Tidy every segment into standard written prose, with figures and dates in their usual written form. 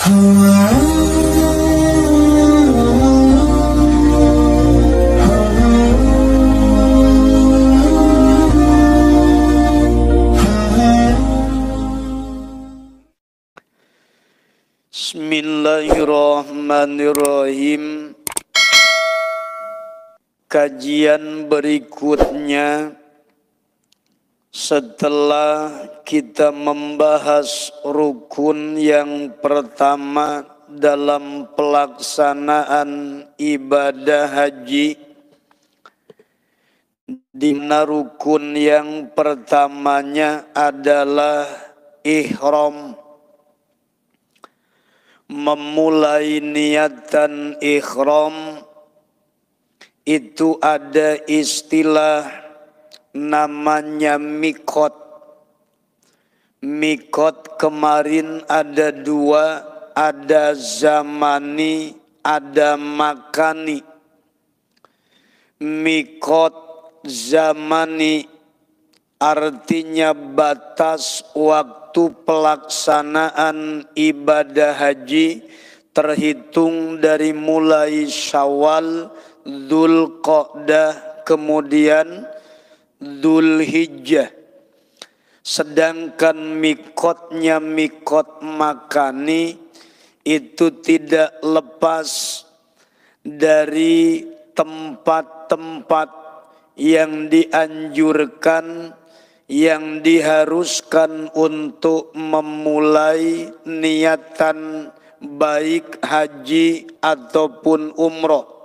Bismillahirrahmanirrahim. Kajian berikutnya setelah kita membahas rukun yang pertama dalam pelaksanaan ibadah haji, di mana rukun yang pertamanya adalah ihram. Memulai niatan ihram itu ada istilah namanya mikot. Mikot kemarin ada dua, ada zamani, ada makani. Mikot zamani artinya batas waktu pelaksanaan ibadah haji terhitung dari mulai Syawal, Dzulqa'dah, kemudian Dzulhijjah. Sedangkan mikotnya mikot makani itu tidak lepas dari tempat-tempat yang dianjurkan, yang diharuskan untuk memulai niatan baik haji ataupun umroh.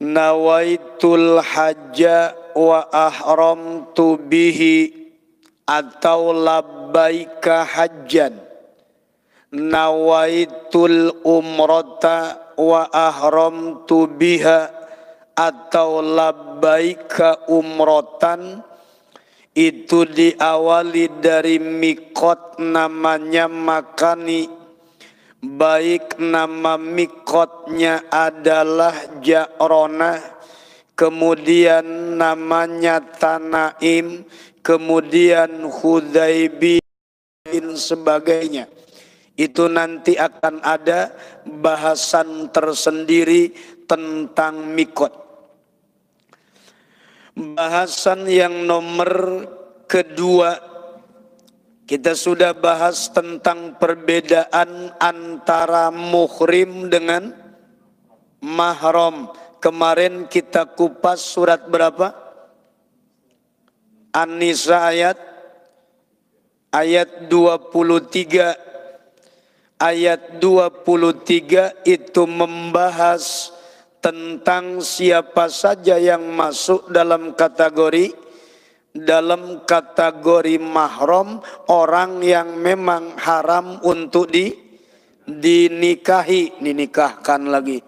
Nawaitul hajja wa ahramtu bihi atau labbaika hajjan. Nawaitul umrata wa ahramtu biha atau labbaika umrotan. Itu diawali dari mikot namanya makani, baik nama mikotnya adalah Ja'ronah, kemudian namanya Tanaim, kemudian Hudzaibiyah dan sebagainya. Itu nanti akan ada bahasan tersendiri tentang mikot. Bahasan yang nomor kedua, kita sudah bahas tentang perbedaan antara muhrim dengan mahram. Kemarin kita kupas surat berapa? An-Nisa ayat 23. Ayat 23 itu membahas tentang siapa saja yang masuk dalam kategori mahram, orang yang memang haram untuk dinikahkan lagi.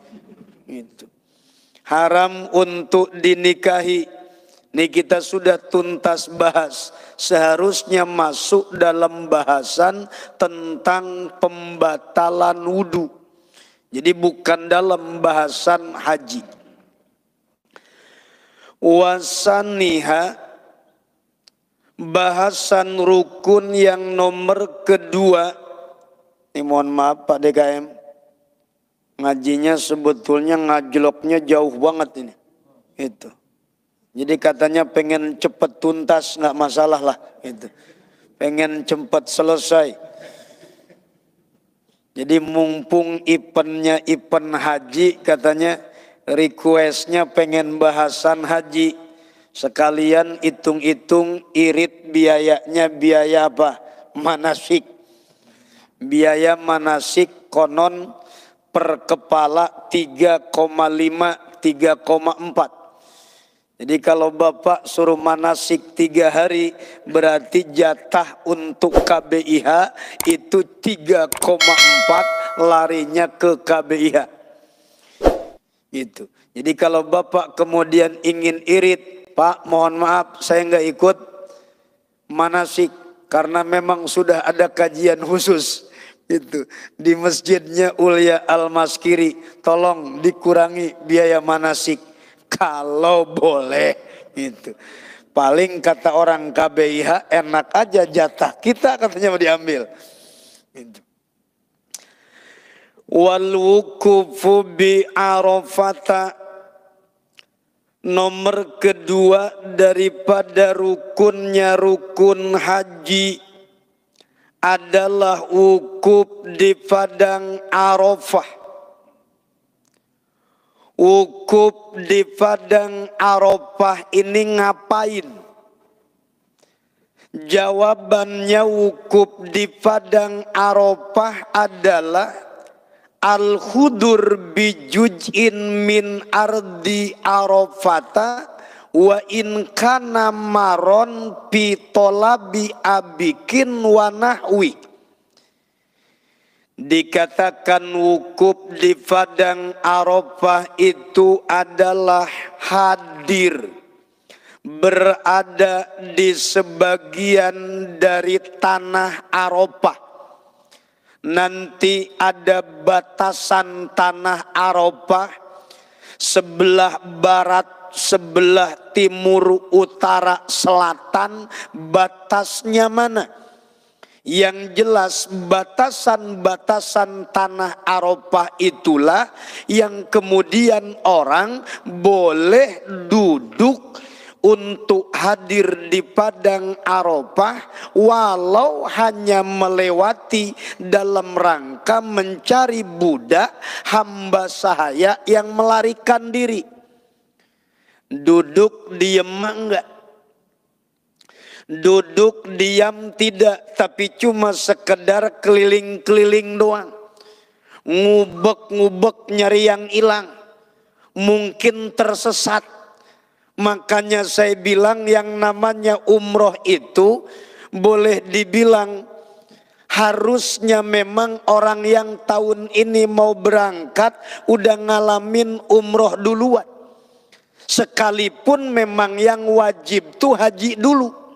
Itu. Haram untuk dinikahi. Ini kita sudah tuntas bahas. Seharusnya masuk dalam bahasan tentang pembatalan wudu. Jadi bukan dalam bahasan haji. Wasaniha, bahasan rukun yang nomor kedua. Ini mohon maaf Pak DKM, ngajinya sebetulnya ngajloknya jauh banget ini. Itu. Jadi katanya pengen cepet tuntas, nggak masalah lah. Itu. Pengen cepet selesai. Jadi mumpung eventnya event haji, katanya requestnya pengen bahasan haji. Sekalian hitung-hitung irit biayanya, biaya apa? Manasik. Biaya manasik konon per kepala 3,5, 3,4. Jadi kalau Bapak suruh manasik 3 hari, berarti jatah untuk KBIH itu 3,4 larinya ke KBIH. Gitu. Jadi kalau Bapak kemudian ingin irit, Pak mohon maaf saya nggak ikut manasik karena memang sudah ada kajian khusus. Itu di masjidnya Ulia Al-Maskiri, tolong dikurangi biaya manasik. Kalau boleh itu. Paling kata orang KBIH enak aja jatah kita katanya mau diambil. Itu. Wal wukufu bi Arafata, nomor kedua daripada rukunnya rukun haji adalah wukuf di padang Arafah. Wukuf di padang Arafah ini ngapain? Jawabannya wukuf di padang Arafah adalah al-hudur bi juz'in min ardi Arafata wa in kana maron fi tolabi abikin wa nahwi. Dikatakan wukuf di padang Arafah itu adalah hadir, berada di sebagian dari tanah Arafah. Nanti ada batasan tanah Arafah, sebelah barat, sebelah timur, utara, selatan, batasnya mana? Yang jelas batasan-batasan tanah Arafah itulah yang kemudian orang boleh duduk untuk hadir di padang Arafah walau hanya melewati dalam rangka mencari budak hamba sahaya yang melarikan diri. Duduk diam enggak? Duduk diam tidak, tapi cuma sekedar keliling-keliling doang. Ngubek-ngubek nyari yang hilang. Mungkin tersesat. Makanya saya bilang yang namanya umroh itu boleh dibilang harusnya memang orang yang tahun ini mau berangkat udah ngalamin umroh duluan. Sekalipun memang yang wajib tuh haji dulu.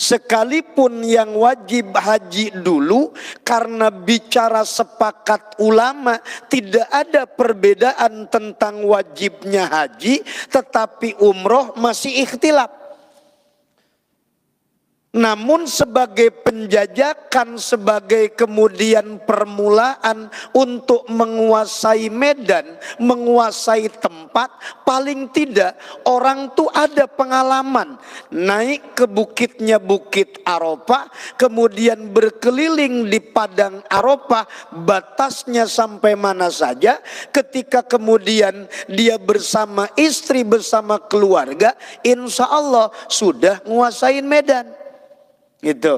Sekalipun yang wajib haji dulu, karena bicara sepakat ulama tidak ada perbedaan tentang wajibnya haji, tetapi umroh masih ikhtilaf. Namun sebagai penjajakan, sebagai kemudian permulaan untuk menguasai medan, menguasai tempat, paling tidak orang tuh ada pengalaman naik ke bukitnya Bukit Arafah, kemudian berkeliling di padang Arafah, batasnya sampai mana saja, ketika kemudian dia bersama istri, bersama keluarga, insya Allah sudah nguasain medan. Gitu.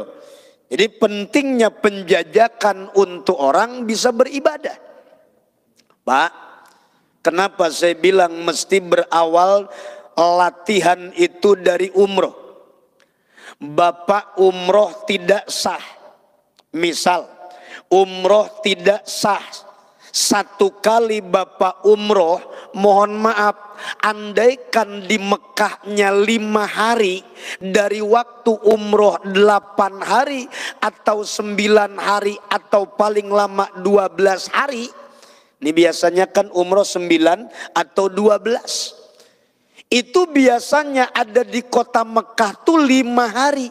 Jadi pentingnya penjajakan untuk orang bisa beribadah. Pak, kenapa saya bilang mesti berawal latihan itu dari umroh? Bapak umroh tidak sah. Misal, umroh tidak sah. Satu kali Bapak umroh, mohon maaf, andaikan di Mekahnya 5 hari, dari waktu umroh 8 hari, atau 9 hari, atau paling lama 12 hari. Ini biasanya kan umroh 9 atau 12. Itu biasanya ada di kota Mekah tuh 5 hari.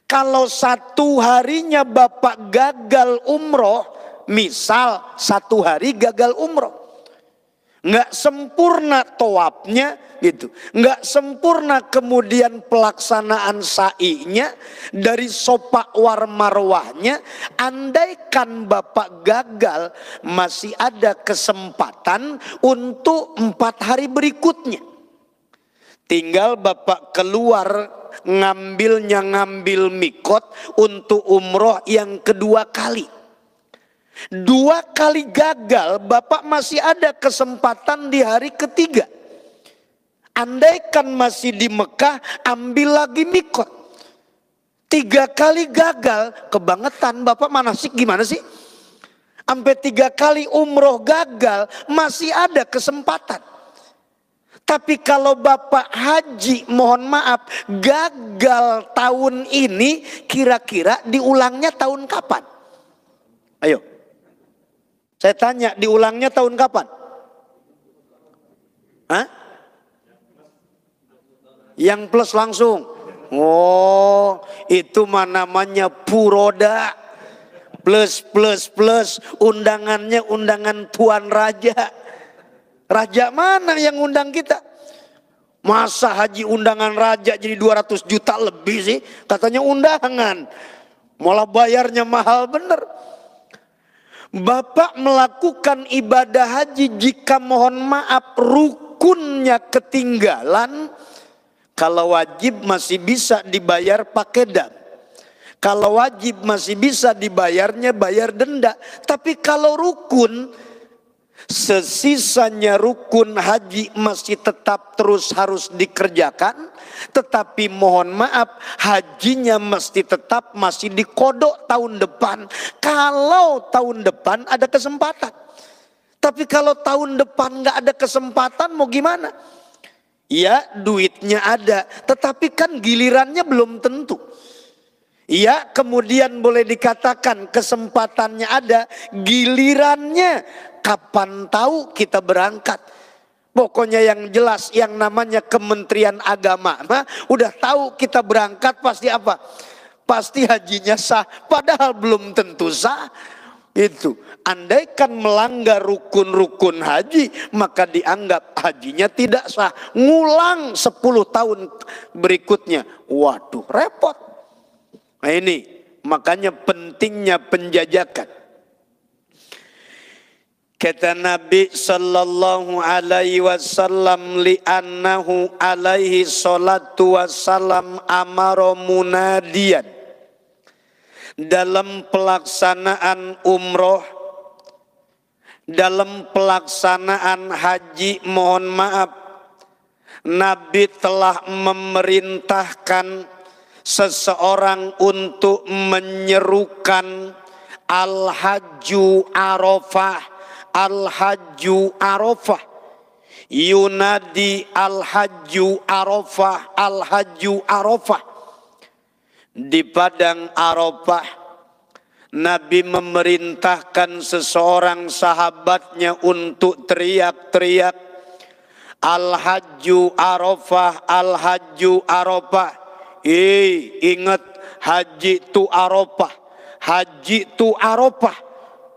Kalau 1 harinya Bapak gagal umroh, misal 1 hari gagal umroh, nggak sempurna tawafnya gitu, nggak sempurna kemudian pelaksanaan sa'inya dari Sofa war Marwahnya, andaikan Bapak gagal masih ada kesempatan untuk 4 hari berikutnya. Tinggal Bapak keluar ngambil mikot untuk umroh yang kedua kali. 2 kali gagal, Bapak masih ada kesempatan di hari ketiga. Andaikan masih di Mekah, ambil lagi mikot. 3 kali gagal, kebangetan. Bapak manasik gimana sih? Sampai 3 kali umroh gagal, masih ada kesempatan. Tapi kalau Bapak haji, mohon maaf, gagal tahun ini, kira-kira diulangnya tahun kapan? Ayo. Saya tanya, diulangnya tahun kapan? Hah? Yang plus langsung. Oh, itu mah namanya puroda. plus undangannya undangan tuan raja. Raja mana yang undang kita? Masa haji undangan raja jadi 200 juta lebih sih? Katanya undangan. Malah bayarnya mahal bener. Bapak melakukan ibadah haji jika mohon maaf rukunnya ketinggalan, kalau wajib masih bisa dibayar pakai dam. Kalau wajib masih bisa dibayarnya bayar denda. Tapi kalau rukun, sesisanya rukun haji masih tetap terus harus dikerjakan. Tetapi mohon maaf, hajinya mesti tetap masih dikodok tahun depan. Kalau tahun depan ada kesempatan. Tapi kalau tahun depan nggak ada kesempatan mau gimana? Ya duitnya ada, tetapi kan gilirannya belum tentu. Ya kemudian boleh dikatakan kesempatannya ada, gilirannya kapan tahu kita berangkat. Pokoknya yang jelas yang namanya Kementerian Agama udah tahu kita berangkat pasti apa? Pasti hajinya sah, padahal belum tentu sah. Itu andaikan melanggar rukun-rukun haji maka dianggap hajinya tidak sah, ngulang 10 tahun berikutnya. Waduh repot. Nah ini makanya pentingnya penjajakan. Kata Nabi sallallahu alaihi wasallam, li'annahu alaihi salatu wassalam amara munadiyan. Dalam pelaksanaan umroh, dalam pelaksanaan haji mohon maaf, Nabi telah memerintahkan seseorang untuk menyerukan al-hajju arafah. Al-hajju arafah, yunadi al-hajju arafah, al-hajju arafah. Di padang Arafah Nabi memerintahkan seseorang sahabatnya untuk teriak-teriak, al-hajju arafah, al-hajju arafah. Ingat haji itu Arafah, haji itu Arafah.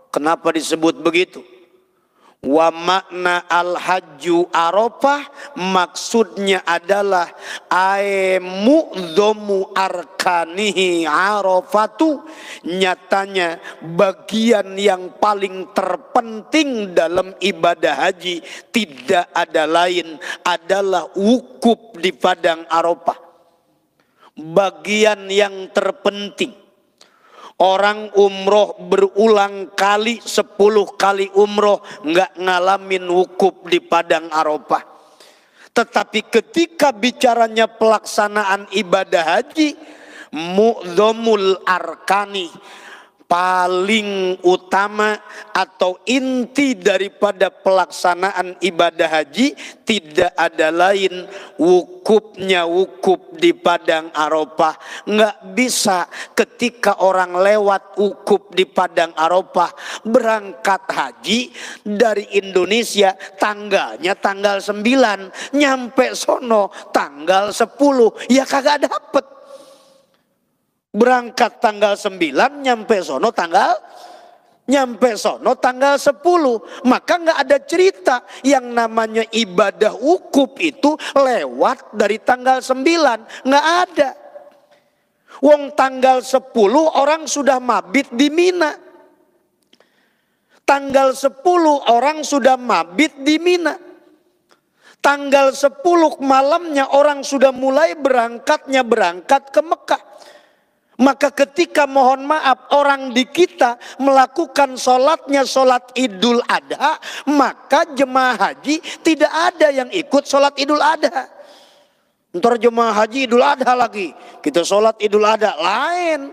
Kenapa disebut begitu? Wa makna al-hajju arafah maksudnya adalah mu'dhamu arkanihi arafatu, nyatanya bagian yang paling terpenting dalam ibadah haji tidak ada lain adalah wukuf di padang Arafah. Bagian yang terpenting. Orang umroh berulang kali 10 kali umroh nggak ngalamin wukuf di padang Arafah. Tetapi ketika bicaranya pelaksanaan ibadah haji, mu'dhamul arkani, paling utama atau inti daripada pelaksanaan ibadah haji tidak ada lain wukufnya wukuf di padang Arafah. Nggak bisa ketika orang lewat wukuf di padang Arafah berangkat haji dari Indonesia tanggalnya tanggal 9, nyampe sono tanggal 10, ya kagak dapet. Berangkat tanggal 9, nyampe sono tanggal 10. Maka nggak ada cerita yang namanya ibadah wukuf itu lewat dari tanggal 9. Nggak ada. Wong tanggal 10 orang sudah mabit di Mina. Tanggal 10 orang sudah mabit di Mina. Tanggal 10 malamnya orang sudah mulai berangkat ke Mekah. Maka ketika mohon maaf orang di kita melakukan sholatnya sholat Idul Adha, maka jemaah haji tidak ada yang ikut sholat Idul Adha. Ntar jemaah haji Idul Adha lagi, kita sholat Idul Adha lain.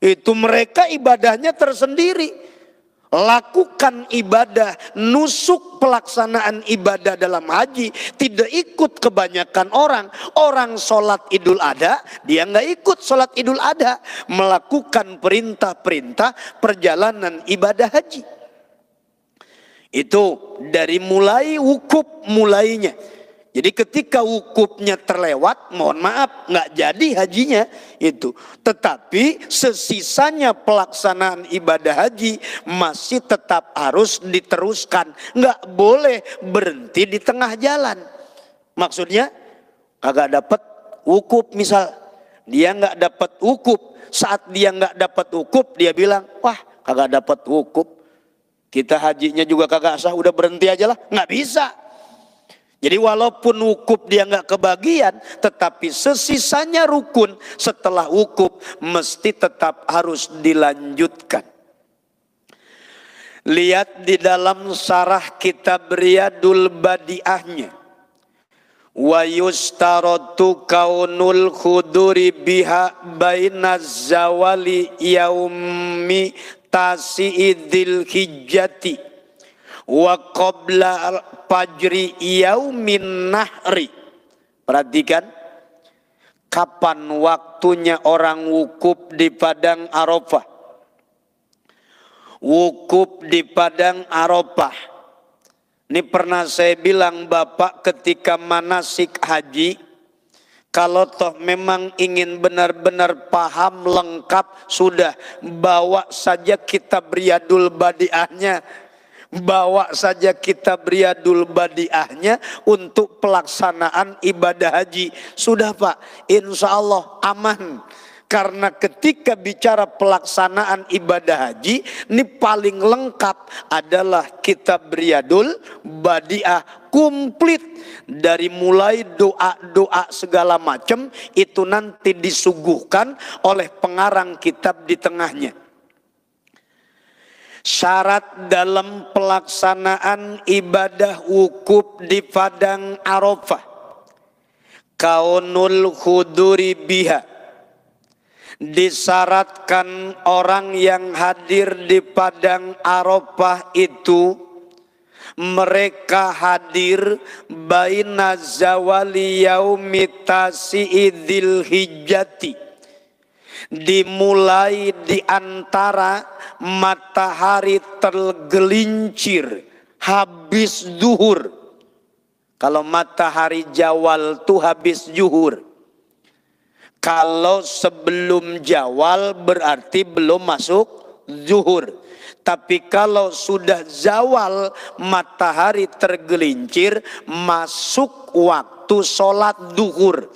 Itu mereka ibadahnya tersendiri. Lakukan ibadah, nusuk pelaksanaan ibadah dalam haji tidak ikut kebanyakan orang. Orang sholat Idul Adha, dia nggak ikut sholat Idul Adha, melakukan perintah-perintah perjalanan ibadah haji. Itu dari mulai wukuf mulainya. Jadi ketika wukufnya terlewat, mohon maaf, nggak jadi hajinya itu. Tetapi sesisanya pelaksanaan ibadah haji masih tetap harus diteruskan. Nggak boleh berhenti di tengah jalan. Maksudnya kagak dapat wukuf misal. Dia nggak dapat wukuf. Saat dia nggak dapat wukuf, dia bilang, wah kagak dapat wukuf. Kita hajinya juga kagak sah, udah berhenti aja lah. Nggak bisa. Jadi walaupun wukuf dia nggak kebagian, tetapi sesisanya rukun setelah wukuf mesti tetap harus dilanjutkan. Lihat di dalam syarah kitab Riyadul Badiahnya. Wa yustaratu kaunul khuduri biha bainaz zawali yaumi tasi'idil hijjati wa qabla fajri yaumin nahri. Perhatikan, kapan waktunya orang wukuf di padang Arafah. Wukuf di padang Arafah. Ini pernah saya bilang Bapak ketika manasik haji, kalau toh memang ingin benar-benar paham lengkap, sudah bawa saja kitab Riyadul Badiahnya. Bawa saja kitab Riyadul Badiahnya untuk pelaksanaan ibadah haji. Sudah Pak, insya Allah aman. Karena ketika bicara pelaksanaan ibadah haji, ini paling lengkap adalah kitab Riyadul Badiah, komplit. Dari mulai doa-doa segala macam, itu nanti disuguhkan oleh pengarang kitab di tengahnya. Syarat dalam pelaksanaan ibadah wukuf di padang Arafah. Kaunul khuduri biha. Disyaratkan orang yang hadir di padang Arafah itu mereka hadir baina zawali yaumi tasi'idil hijjati, dimulai di antara matahari tergelincir habis zuhur. Kalau matahari zawal tuh habis zuhur. Kalau sebelum zawal berarti belum masuk zuhur. Tapi kalau sudah zawal matahari tergelincir masuk waktu sholat zuhur.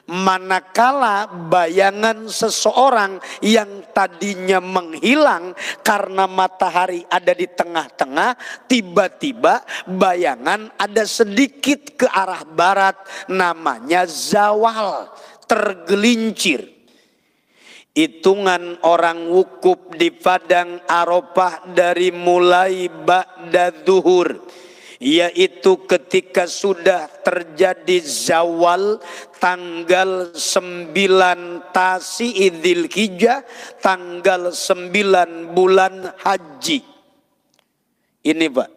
Manakala bayangan seseorang yang tadinya menghilang karena matahari ada di tengah-tengah, tiba-tiba bayangan ada sedikit ke arah barat, namanya zawal. Tergelincir. Hitungan orang wukuf di padang Arafah dari mulai ba'da zuhur, yaitu ketika sudah terjadi zawal tanggal 9 Tasi'idil Hijjah, tanggal 9 bulan haji. Ini Pak,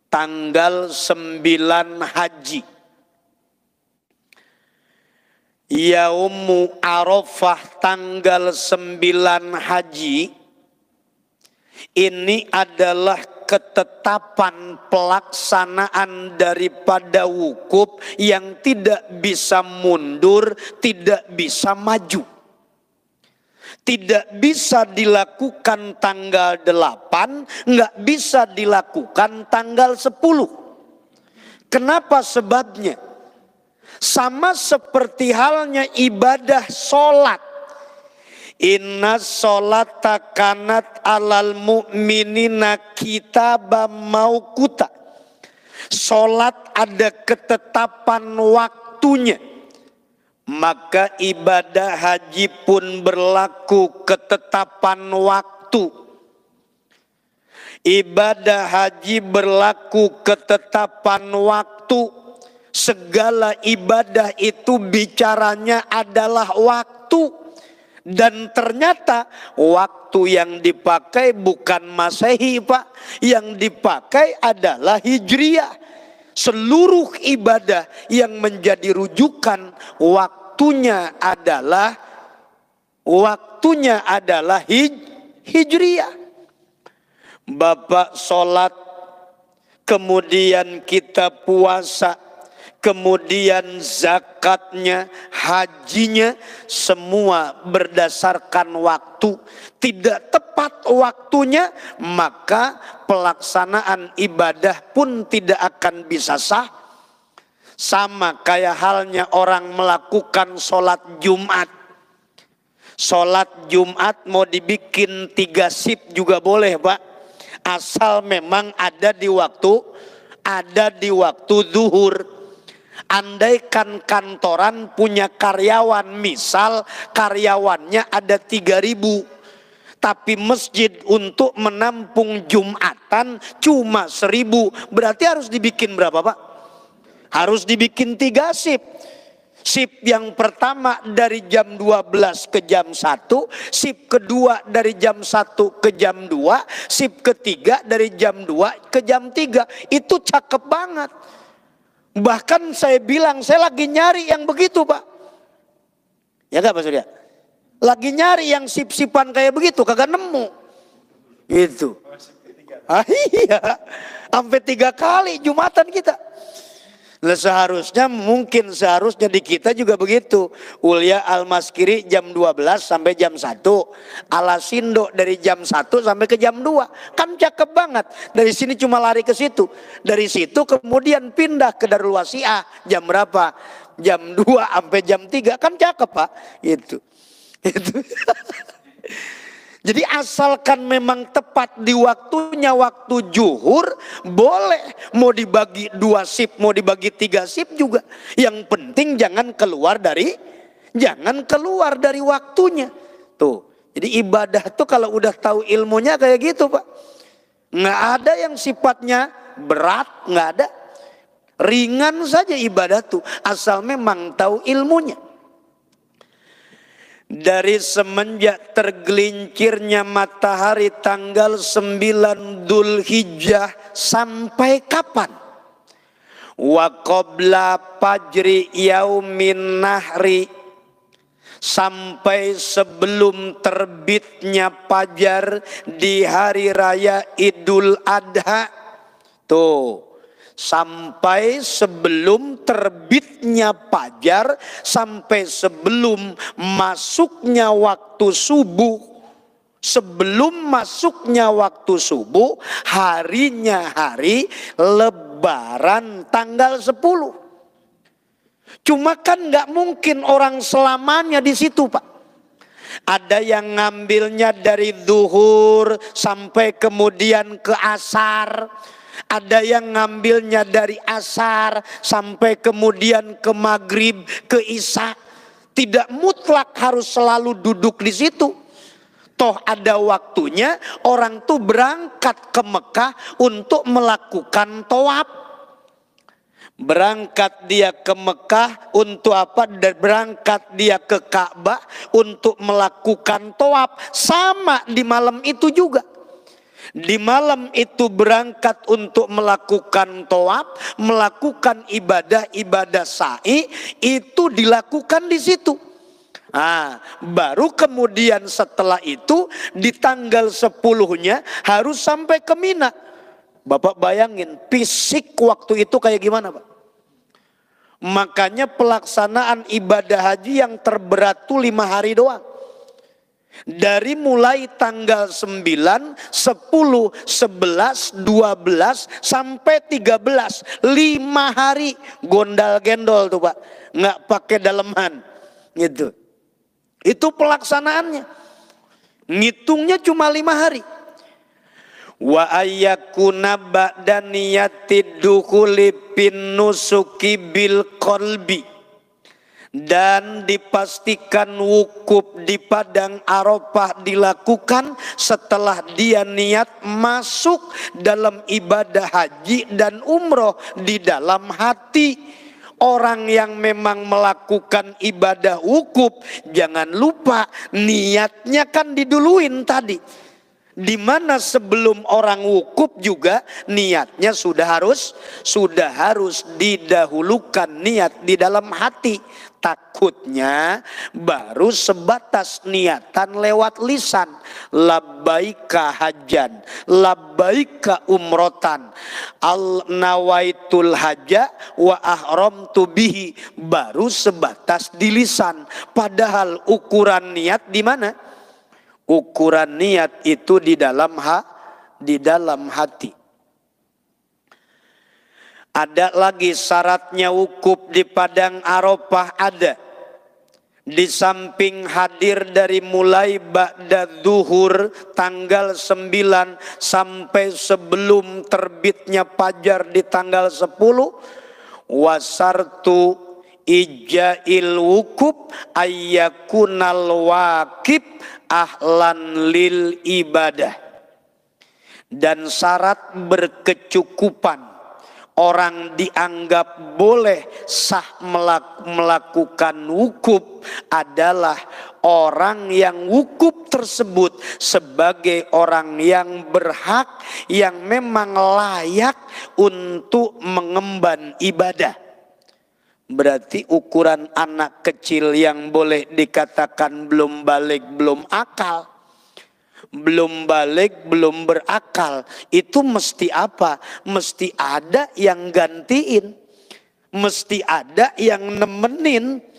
tanggal 9 haji. Yaumu Arafah tanggal 9 haji. Ini adalah ketetapan pelaksanaan daripada wukuf yang tidak bisa mundur, tidak bisa maju. Tidak bisa dilakukan tanggal 8, nggak bisa dilakukan tanggal 10. Kenapa sebabnya? Sama seperti halnya ibadah sholat. Inna sholata kanat alal mu'minina kitabam mauquta. Sholat ada ketetapan waktunya. Maka ibadah haji pun berlaku ketetapan waktu. Ibadah haji berlaku ketetapan waktu. Segala ibadah itu bicaranya adalah waktu. Dan ternyata waktu yang dipakai bukan Masehi Pak. Yang dipakai adalah Hijriah. Seluruh ibadah yang menjadi rujukan waktunya adalah Hijriah. Bapak sholat, kemudian kita puasa, kemudian zakatnya, hajinya, semua berdasarkan waktu. Tidak tepat waktunya, maka pelaksanaan ibadah pun tidak akan bisa sah. Sama kayak halnya orang melakukan sholat Jumat. Sholat Jumat mau dibikin 3 sip juga boleh, Pak. Asal memang ada di waktu zuhur. Andaikan kantoran punya karyawan, misal karyawannya ada 3.000, tapi masjid untuk menampung Jumatan cuma 1.000, berarti harus dibikin berapa, Pak? Harus dibikin 3 sip. Sip yang pertama dari jam 12 ke jam 1, sip kedua dari jam 1 ke jam 2, sip ketiga dari jam 2 ke jam 3. Itu cakep banget. Bahkan saya bilang, saya lagi nyari yang begitu, Pak. Ya gak, Pak Surya? Lagi nyari yang sip-sipan kayak begitu, kagak nemu. Itu. Ah, iya. Sampai 3 kali Jumatan kita. Nah, seharusnya di kita juga begitu. Ulia Al-Maskiri jam 12 sampai jam 1. Alasindo dari jam 1 sampai ke jam 2. Kan cakep banget. Dari sini cuma lari ke situ. Dari situ kemudian pindah ke Darul Wasi'ah. Jam berapa? Jam 2 sampai jam 3. Kan cakep, Pak. Itu. Jadi asalkan memang tepat di waktunya, waktu zuhur, boleh. Mau dibagi 2 sip, mau dibagi 3 sip juga. Yang penting jangan keluar dari waktunya. Tuh. Jadi ibadah tuh kalau udah tahu ilmunya kayak gitu, Pak. Nggak ada yang sifatnya berat, nggak ada. Ringan saja ibadah tuh, asal memang tahu ilmunya. Dari semenjak tergelincirnya matahari tanggal 9 Dzulhijjah sampai kapan? Wa qabla fajri yaumin nahri, sampai sebelum terbitnya fajar di hari raya Idul Adha. Tuh. Sampai sebelum terbitnya fajar, sampai sebelum masuknya waktu subuh. Sebelum masuknya waktu subuh, harinya hari Lebaran tanggal 10. Cuma kan nggak mungkin orang selamanya di situ, Pak. Ada yang ngambilnya dari zuhur sampai kemudian ke asar. Ada yang ngambilnya dari asar sampai kemudian ke maghrib, ke isya. Tidak mutlak harus selalu duduk di situ. Toh ada waktunya orang tuh berangkat ke Mekah untuk melakukan tawaf. Berangkat dia ke Mekah untuk apa? Dan berangkat dia ke Ka'bah untuk melakukan tawaf. Sama di malam itu juga. Di malam itu berangkat untuk melakukan tawaf, melakukan ibadah sa'i, itu dilakukan di situ. Baru kemudian setelah itu di tanggal 10-nya harus sampai ke Mina. Bapak bayangin fisik waktu itu kayak gimana, Pak? Makanya pelaksanaan ibadah haji yang terberat tuh 5 hari doang. Dari mulai tanggal 9, 10, 11, 12 sampai 13, 5 hari gondal-gendol tuh, Pak. Nggak pakai daleman gitu. Itu pelaksanaannya. Ngitungnya cuma 5 hari. Wa ayyakuna ba'da niyatid dukhuli bin nusuki bil qalbi. Dan dipastikan wukuf di padang Arafah dilakukan setelah dia niat masuk dalam ibadah haji dan umroh di dalam hati. Orang yang memang melakukan ibadah wukuf, jangan lupa niatnya kan diduluin tadi. Di mana sebelum orang wukuf juga niatnya sudah harus didahulukan niat di dalam hati. Takutnya baru sebatas niatan lewat lisan. Labbaika hajjan, labbaika umrotan, al nawaitul hajja wa ahramtu bihi, baru sebatas di lisan. Padahal ukuran niat di mana? Ukuran niat itu di dalam hati. Ada lagi syaratnya wukuf di padang Arafah ada. Di samping hadir dari mulai ba'da zuhur tanggal 9 sampai sebelum terbitnya fajar di tanggal 10, wasartu ijail wukuf ayyakunal waqib ahlan lil ibadah. Dan syarat berkecukupan orang dianggap boleh sah melakukan wukuf adalah orang yang wukuf tersebut sebagai orang yang berhak, yang memang layak untuk mengemban ibadah. Berarti ukuran anak kecil yang boleh dikatakan belum balik, belum akal, belum balik, belum berakal, itu mesti apa? Mesti ada yang gantiin, mesti ada yang nemenin.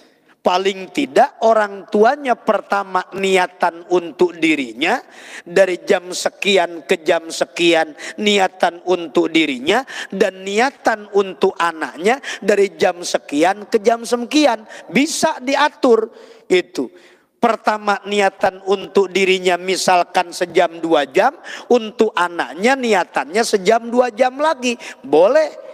Paling tidak orang tuanya pertama niatan untuk dirinya, dari jam sekian ke jam sekian niatan untuk dirinya, dan niatan untuk anaknya dari jam sekian ke jam sekian. Bisa diatur itu. Pertama niatan untuk dirinya misalkan sejam 2 jam, untuk anaknya niatannya sejam 2 jam lagi. Boleh.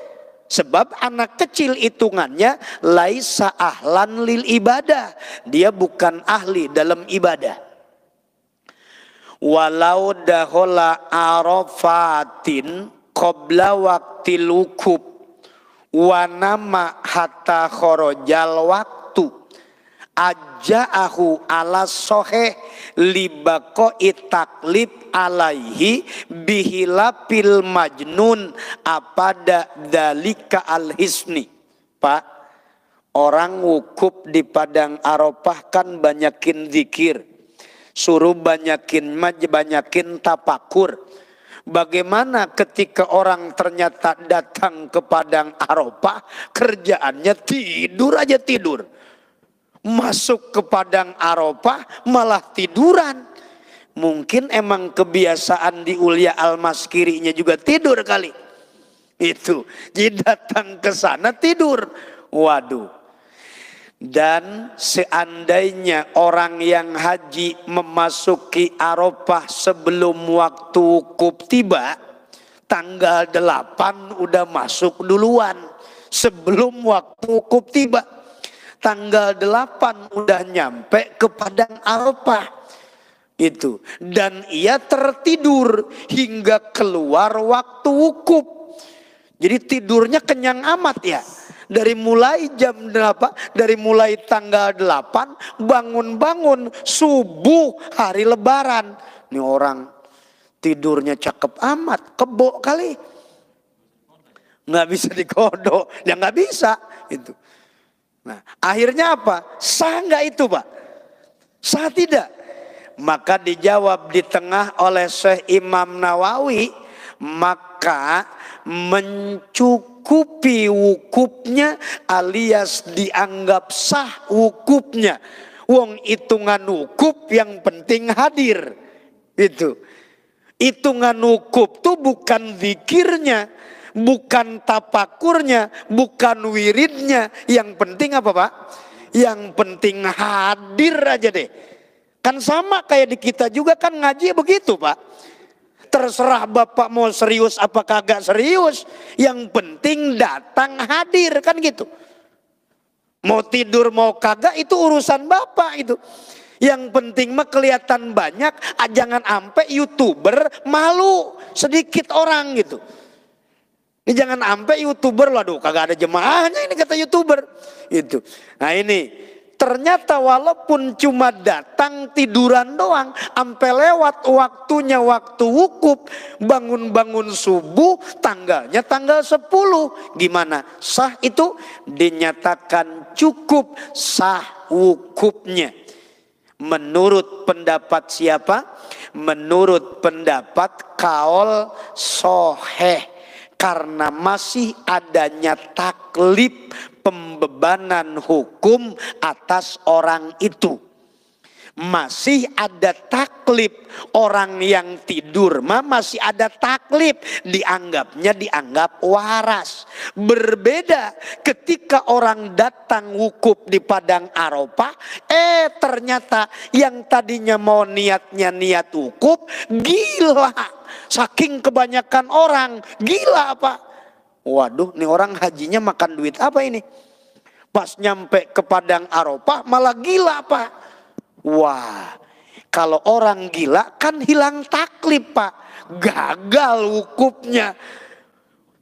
Sebab anak kecil hitungannya laisa ahlan lil ibadah. Dia bukan ahli dalam ibadah. Walau dahola arafatin qabla waqtil wukuf wa nama hatta khorojal waktu aja'ahu ala soheh libako itaklib alaihi bihilapil majnun apada dalika al-hisni. Pak, orang wukuf di padang Arafah kan banyakin zikir, suruh banyakin tafakur. Bagaimana ketika orang ternyata datang ke padang Arafah kerjaannya tidur aja tidur, masuk ke padang Arafah malah tiduran? Mungkin emang kebiasaan di Ulia Al-Maskirinya juga tidur kali. Itu. Jadi datang ke sana tidur. Waduh. Dan seandainya orang yang haji memasuki Arafah sebelum waktu wukuf tiba, tanggal 8 udah masuk duluan. Sebelum waktu wukuf tiba. Tanggal 8 udah nyampe ke padang Arafah. Itu, dan ia tertidur hingga keluar waktu wukuf. Jadi tidurnya kenyang amat ya. Dari mulai jam 8, dari mulai tanggal 8 bangun-bangun subuh hari lebaran. Ini orang tidurnya cakep amat, kebo kali. Nggak bisa dikodok, ya nggak bisa itu. Nah, akhirnya apa? Sah nggak itu, Pak? Sah tidak? Maka dijawab di tengah oleh Syekh Imam Nawawi, maka mencukupi wukufnya alias dianggap sah wukufnya. Wong hitungan wukuf yang penting hadir. Itu. Hitungan wukuf tuh bukan zikirnya, bukan tapakurnya, bukan wiridnya. Yang penting apa, Pak? Yang penting hadir aja deh. Kan sama kayak di kita juga kan ngaji begitu, Pak. Terserah Bapak mau serius apa kagak serius. Yang penting datang hadir kan gitu. Mau tidur mau kagak itu urusan Bapak itu. Yang penting mah kelihatan banyak. Jangan sampai YouTuber malu sedikit orang gitu. Ini jangan sampai YouTuber, waduh kagak ada jemaahnya ini kata YouTuber. Itu. Nah ini Ternyata walaupun cuma datang tiduran doang, sampai lewat waktunya waktu wukuf, bangun-bangun subuh, tanggalnya tanggal 10. Gimana? Sah itu? Dinyatakan cukup sah wukufnya. Menurut pendapat siapa? Menurut pendapat kaul soheh. Karena masih adanya taklif, pembebanan hukum atas orang itu. Masih ada taklif. Orang yang tidur mah masih ada taklif, dianggap waras. Berbeda ketika orang datang wukuf di padang Arafah, ternyata yang tadinya mau niatnya niat wukuf, gila. Saking kebanyakan orang, gila apa? Waduh, nih orang hajinya makan duit apa ini? Pas nyampe ke padang Arafah malah gila apa? Wah, kalau orang gila kan hilang taklif Pak. Gagal wukufnya.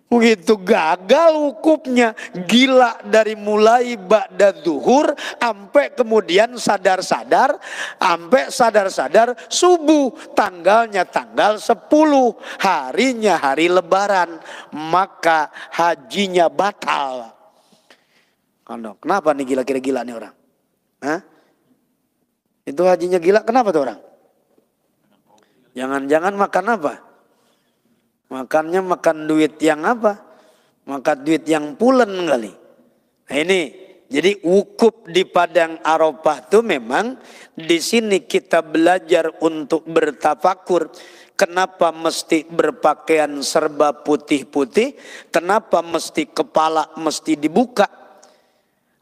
Begitu gagal wukufnya. Gila dari mulai ba'da zuhur sampai kemudian sadar-sadar. Sampai sadar-sadar subuh. Tanggalnya tanggal 10. Harinya hari lebaran. Maka hajinya batal. Kenapa nih gila-gila nih orang? Hah? Itu hajinya gila, kenapa tuh orang? Jangan-jangan makan apa? Makannya makan duit yang apa? Makan duit yang pulen kali. Nah ini, jadi wukuf di padang Arafah itu memang di sini kita belajar untuk bertafakur. Kenapa mesti berpakaian serba putih-putih? Kenapa mesti kepala mesti dibuka?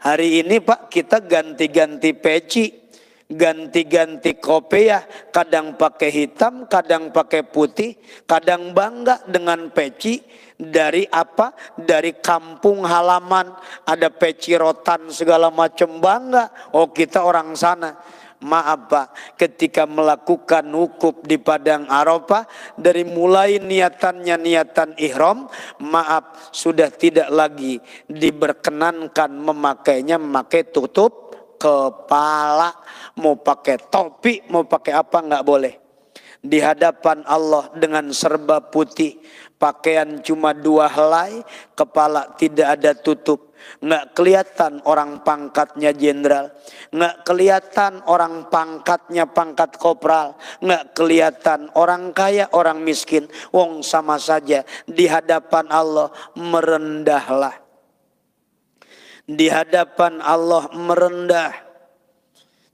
Hari ini Pak kita ganti-ganti peci. Ganti-ganti kopiah, kadang pakai hitam, kadang pakai putih, kadang bangga dengan peci dari apa? Dari kampung halaman, ada peci rotan segala macam, bangga. Oh kita orang sana. Maaf Pak, ketika melakukan wukuf di padang Arafah, dari mulai niatannya niatan ihram, maaf sudah tidak lagi diperkenankan memakainya, memakai tutup kepala. Mau pakai topi, mau pakai apa nggak boleh. Di hadapan Allah dengan serba putih, pakaian cuma 2 helai, kepala tidak ada tutup. Nggak kelihatan orang pangkatnya jenderal, nggak kelihatan orang pangkatnya pangkat kopral, nggak kelihatan orang kaya orang miskin. Wong sama saja di hadapan Allah, merendahlah. Di hadapan Allah merendah.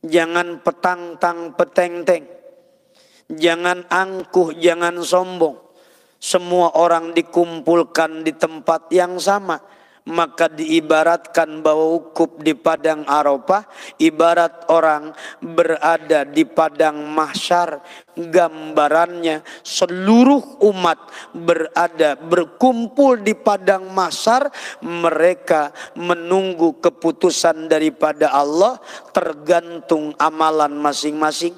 Jangan petang-tang peteng-teng. Jangan angkuh, jangan sombong. Semua orang dikumpulkan di tempat yang sama. Maka diibaratkan bahwa wukuf di padang Arafah ibarat orang berada di padang mahsyar. Gambarannya seluruh umat berkumpul di padang mahsyar. Mereka menunggu keputusan daripada Allah, tergantung amalan masing-masing.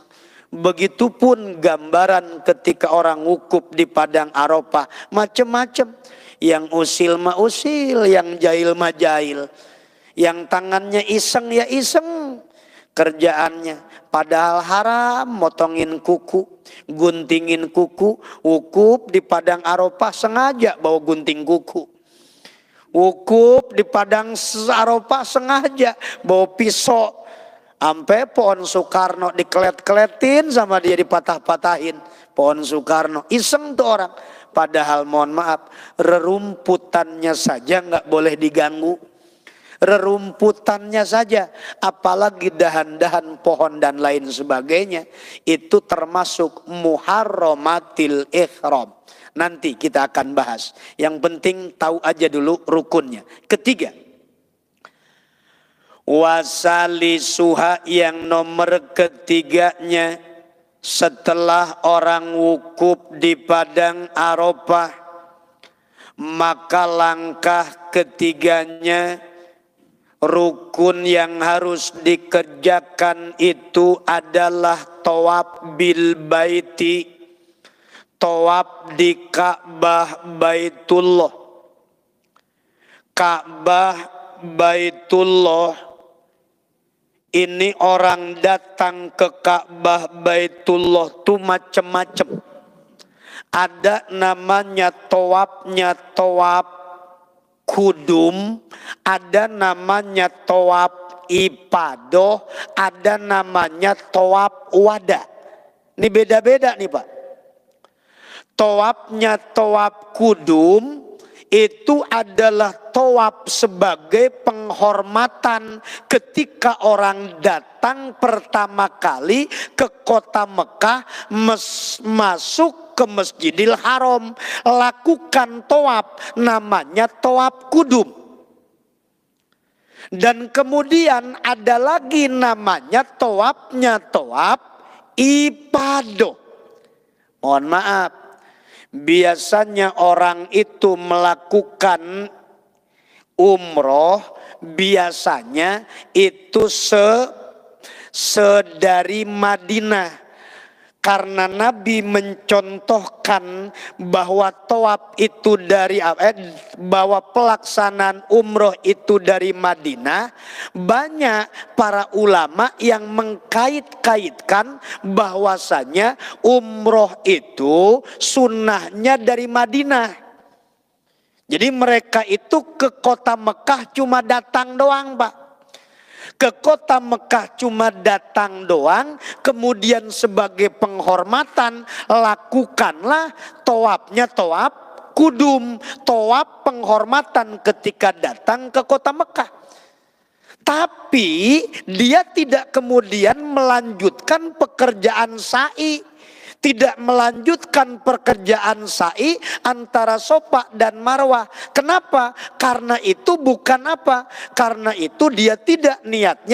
Begitupun gambaran ketika orang wukuf di padang Arafah, macam-macam. Yang usil mah usil, yang jahil mah jahil. Yang tangannya iseng ya iseng kerjaannya. Padahal haram motongin kuku, guntingin kuku. Wukuf di padang Arafah sengaja bawa gunting kuku. Wukuf di padang Arafah sengaja bawa pisau. Sampai pohon Soekarno dikelet-keletin sama dia, dipatah-patahin. Pohon Soekarno, iseng tuh orang. Padahal mohon maaf, rerumputannya saja nggak boleh diganggu. Rerumputannya saja, apalagi dahan-dahan pohon dan lain sebagainya. Itu termasuk muharramatil ihram. Nanti kita akan bahas. Yang penting tahu aja dulu rukunnya. Ketiga, wasalisuha, yang nomor ketiganya setelah orang wukuf di padang Arafah, maka langkah ketiganya, rukun yang harus dikerjakan itu adalah tawaf bil baiti, tawaf di Ka'bah Baitullah. Ka'bah Baitullah Ini orang datang ke Ka'bah Baitullah tuh macem-macem. Ada namanya tawafnya tawaf kudum, ada namanya tawaf ifadah, ada namanya tawaf wada. Ini beda-beda nih Pak. Tawafnya tawaf kudum itu adalah tawaf sebagai penghormatan ketika orang datang pertama kali ke kota Mekah, masuk ke Masjidil Haram, lakukan tawaf, namanya tawaf kudum. Dan kemudian ada lagi namanya tawafnya tawaf ifadah. Mohon maaf, biasanya orang itu melakukan umroh, biasanya itu sedari Madinah. Karena Nabi mencontohkan bahwa tawaf itu bahwa pelaksanaan umroh itu dari Madinah, banyak para ulama yang mengkait-kaitkan bahwasanya umroh itu sunnahnya dari Madinah. Jadi mereka itu ke kota Mekah cuma datang doang Pak. Ke kota Mekah cuma datang doang, kemudian sebagai penghormatan lakukanlah tawafnya tawaf kudum, tawaf penghormatan ketika datang ke kota Mekah. Tapi dia tidak kemudian melanjutkan pekerjaan sa'i. Tidak melanjutkan pekerjaan sa'i antara Safa dan Marwah. Kenapa? Karena itu bukan apa? Karena itu dia tidak niat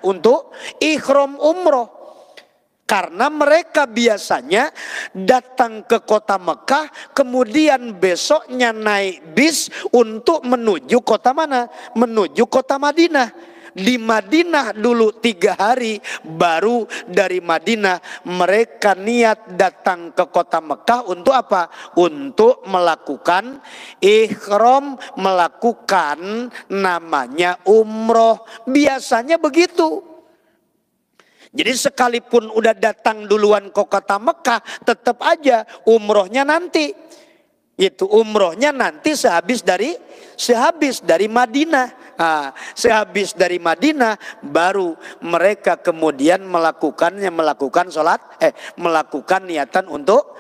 untuk ihram umroh. Karena mereka biasanya datang ke kota Mekah, kemudian besoknya naik bis untuk menuju kota mana? Menuju kota Madinah. Di Madinah dulu 3 hari, baru dari Madinah mereka niat datang ke kota Mekah untuk apa? Untuk melakukan ihram, melakukan namanya umroh. Biasanya begitu. Jadi sekalipun udah datang duluan ke kota Mekah, tetap aja umrohnya nanti. Itu umrohnya nanti sehabis dari Madinah. Nah, sehabis dari Madinah baru mereka kemudian melakukan niatan untuk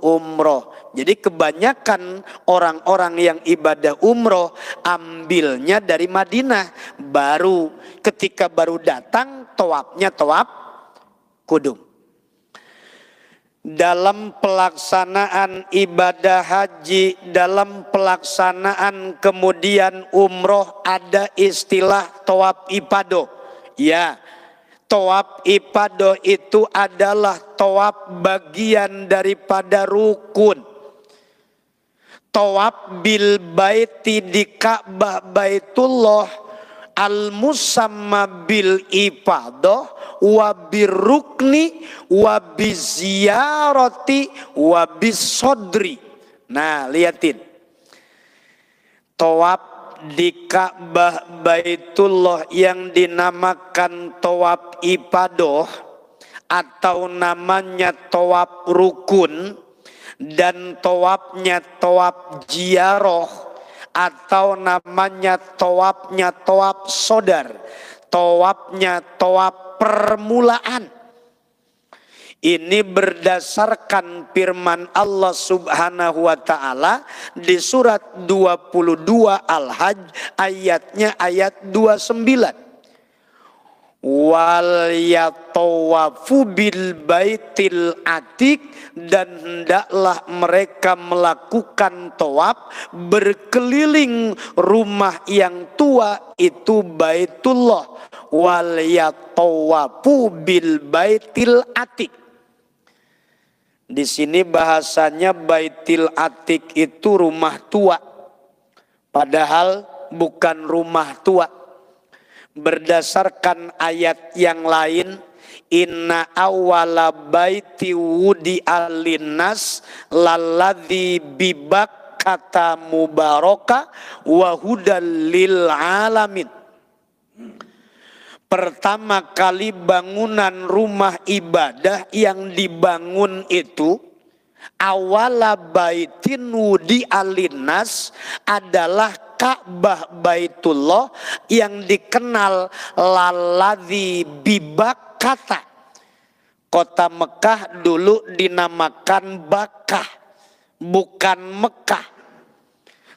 umroh. Jadi kebanyakan orang-orang yang ibadah umroh ambilnya dari Madinah, baru ketika baru datang tawafnya tawaf kudum. Dalam pelaksanaan ibadah haji, dalam pelaksanaan kemudian umroh ada istilah tawaf ifadah. Ya, tawaf ifadah itu adalah tawaf bagian daripada rukun. Tawaf bil baiti di Ka'bah Baitullah al-musamma bil ifadah wa birrukni wa biziyarati wa bisodri. Nah, lihatin. Tawaf di Ka'bah Baitullah yang dinamakan tawaf ifadah atau namanya tawaf rukun, dan tawafnya tawaf ziarah atau namanya tawafnya tawaf sodar, tawafnya tawaf permulaan. Ini berdasarkan firman Allah Subhanahu wa taala di surat 22 Al-Hajj ayatnya ayat 29. Wal yatawafu bil baitil atik, dan hendaklah mereka melakukan tawaf berkeliling rumah yang tua itu Baitullah. Wal yatawafu bil baitil atik. Di sini bahasanya Baitil Atik itu rumah tua, padahal bukan rumah tua. Berdasarkan ayat yang lain, inna awwala baiti wudi'a linnas lalladzi bibakkata mubaraka wa hudal lil alamin. pertama kali bangunan rumah ibadah yang dibangun itu, awala baitin wudi alinas, adalah Ka'bah Baitullah yang dikenal laladzi bibakkata. Kota Mekah dulu dinamakan Bakkah, bukan Mekah.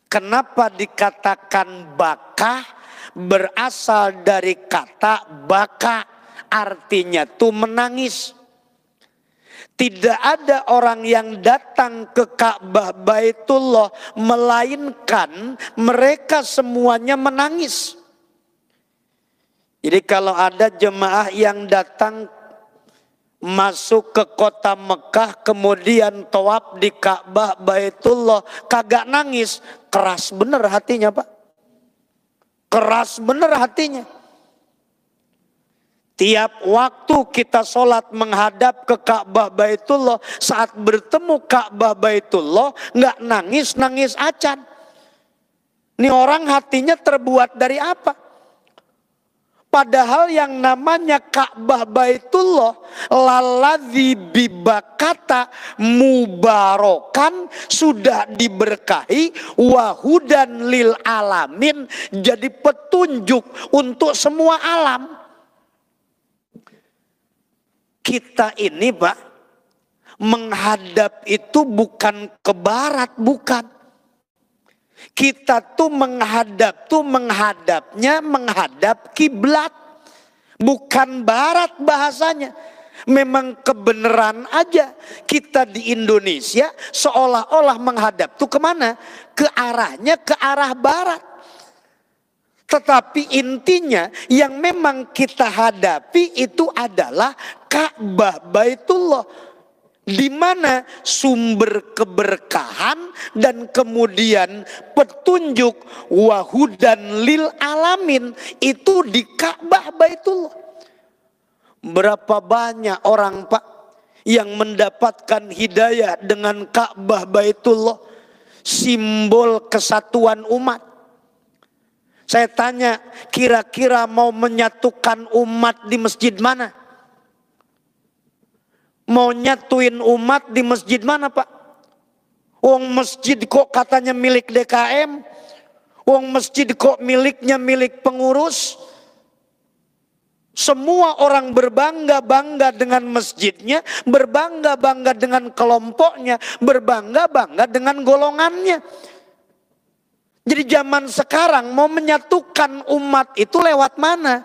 Kenapa dikatakan Bakkah? Berasal dari kata baka, artinya tuh menangis. Tidak ada orang yang datang ke Ka'bah Baitullah melainkan mereka semuanya menangis. Jadi kalau ada jemaah yang datang masuk ke kota Mekah kemudian tawaf di Ka'bah Baitullah kagak nangis, keras bener hatinya Pak. Keras bener hatinya. Tiap waktu kita sholat menghadap ke Ka'bah Baitullah, saat bertemu Ka'bah Baitullah nggak nangis, nangis acan. Ini orang hatinya terbuat dari apa? Padahal yang namanya Ka'bah Baitullah laladzi bibakkata mubarokan, sudah diberkahi, wahudan lil alamin, jadi petunjuk untuk semua alam. Kita ini Pak, menghadap itu bukan ke barat, bukan. Kita tuh menghadapnya menghadap kiblat, bukan barat bahasanya. Memang kebenaran aja kita di Indonesia seolah-olah menghadap tuh kemana? Ke arahnya ke arah barat. Tetapi intinya yang memang kita hadapi itu adalah Ka'bah Baitullah, di mana sumber keberkahan dan kemudian petunjuk wahudan lil alamin itu di Ka'bah Baitullah. Berapa banyak orang Pak yang mendapatkan hidayah dengan Ka'bah Baitullah, simbol kesatuan umat. Saya tanya, kira-kira mau menyatukan umat di masjid mana? Mau nyatuin umat di masjid mana Pak? Wong masjid kok katanya milik DKM, wong masjid kok miliknya milik pengurus. Semua orang berbangga-bangga dengan masjidnya, berbangga-bangga dengan kelompoknya, berbangga-bangga dengan golongannya. Jadi zaman sekarang mau menyatukan umat itu lewat mana?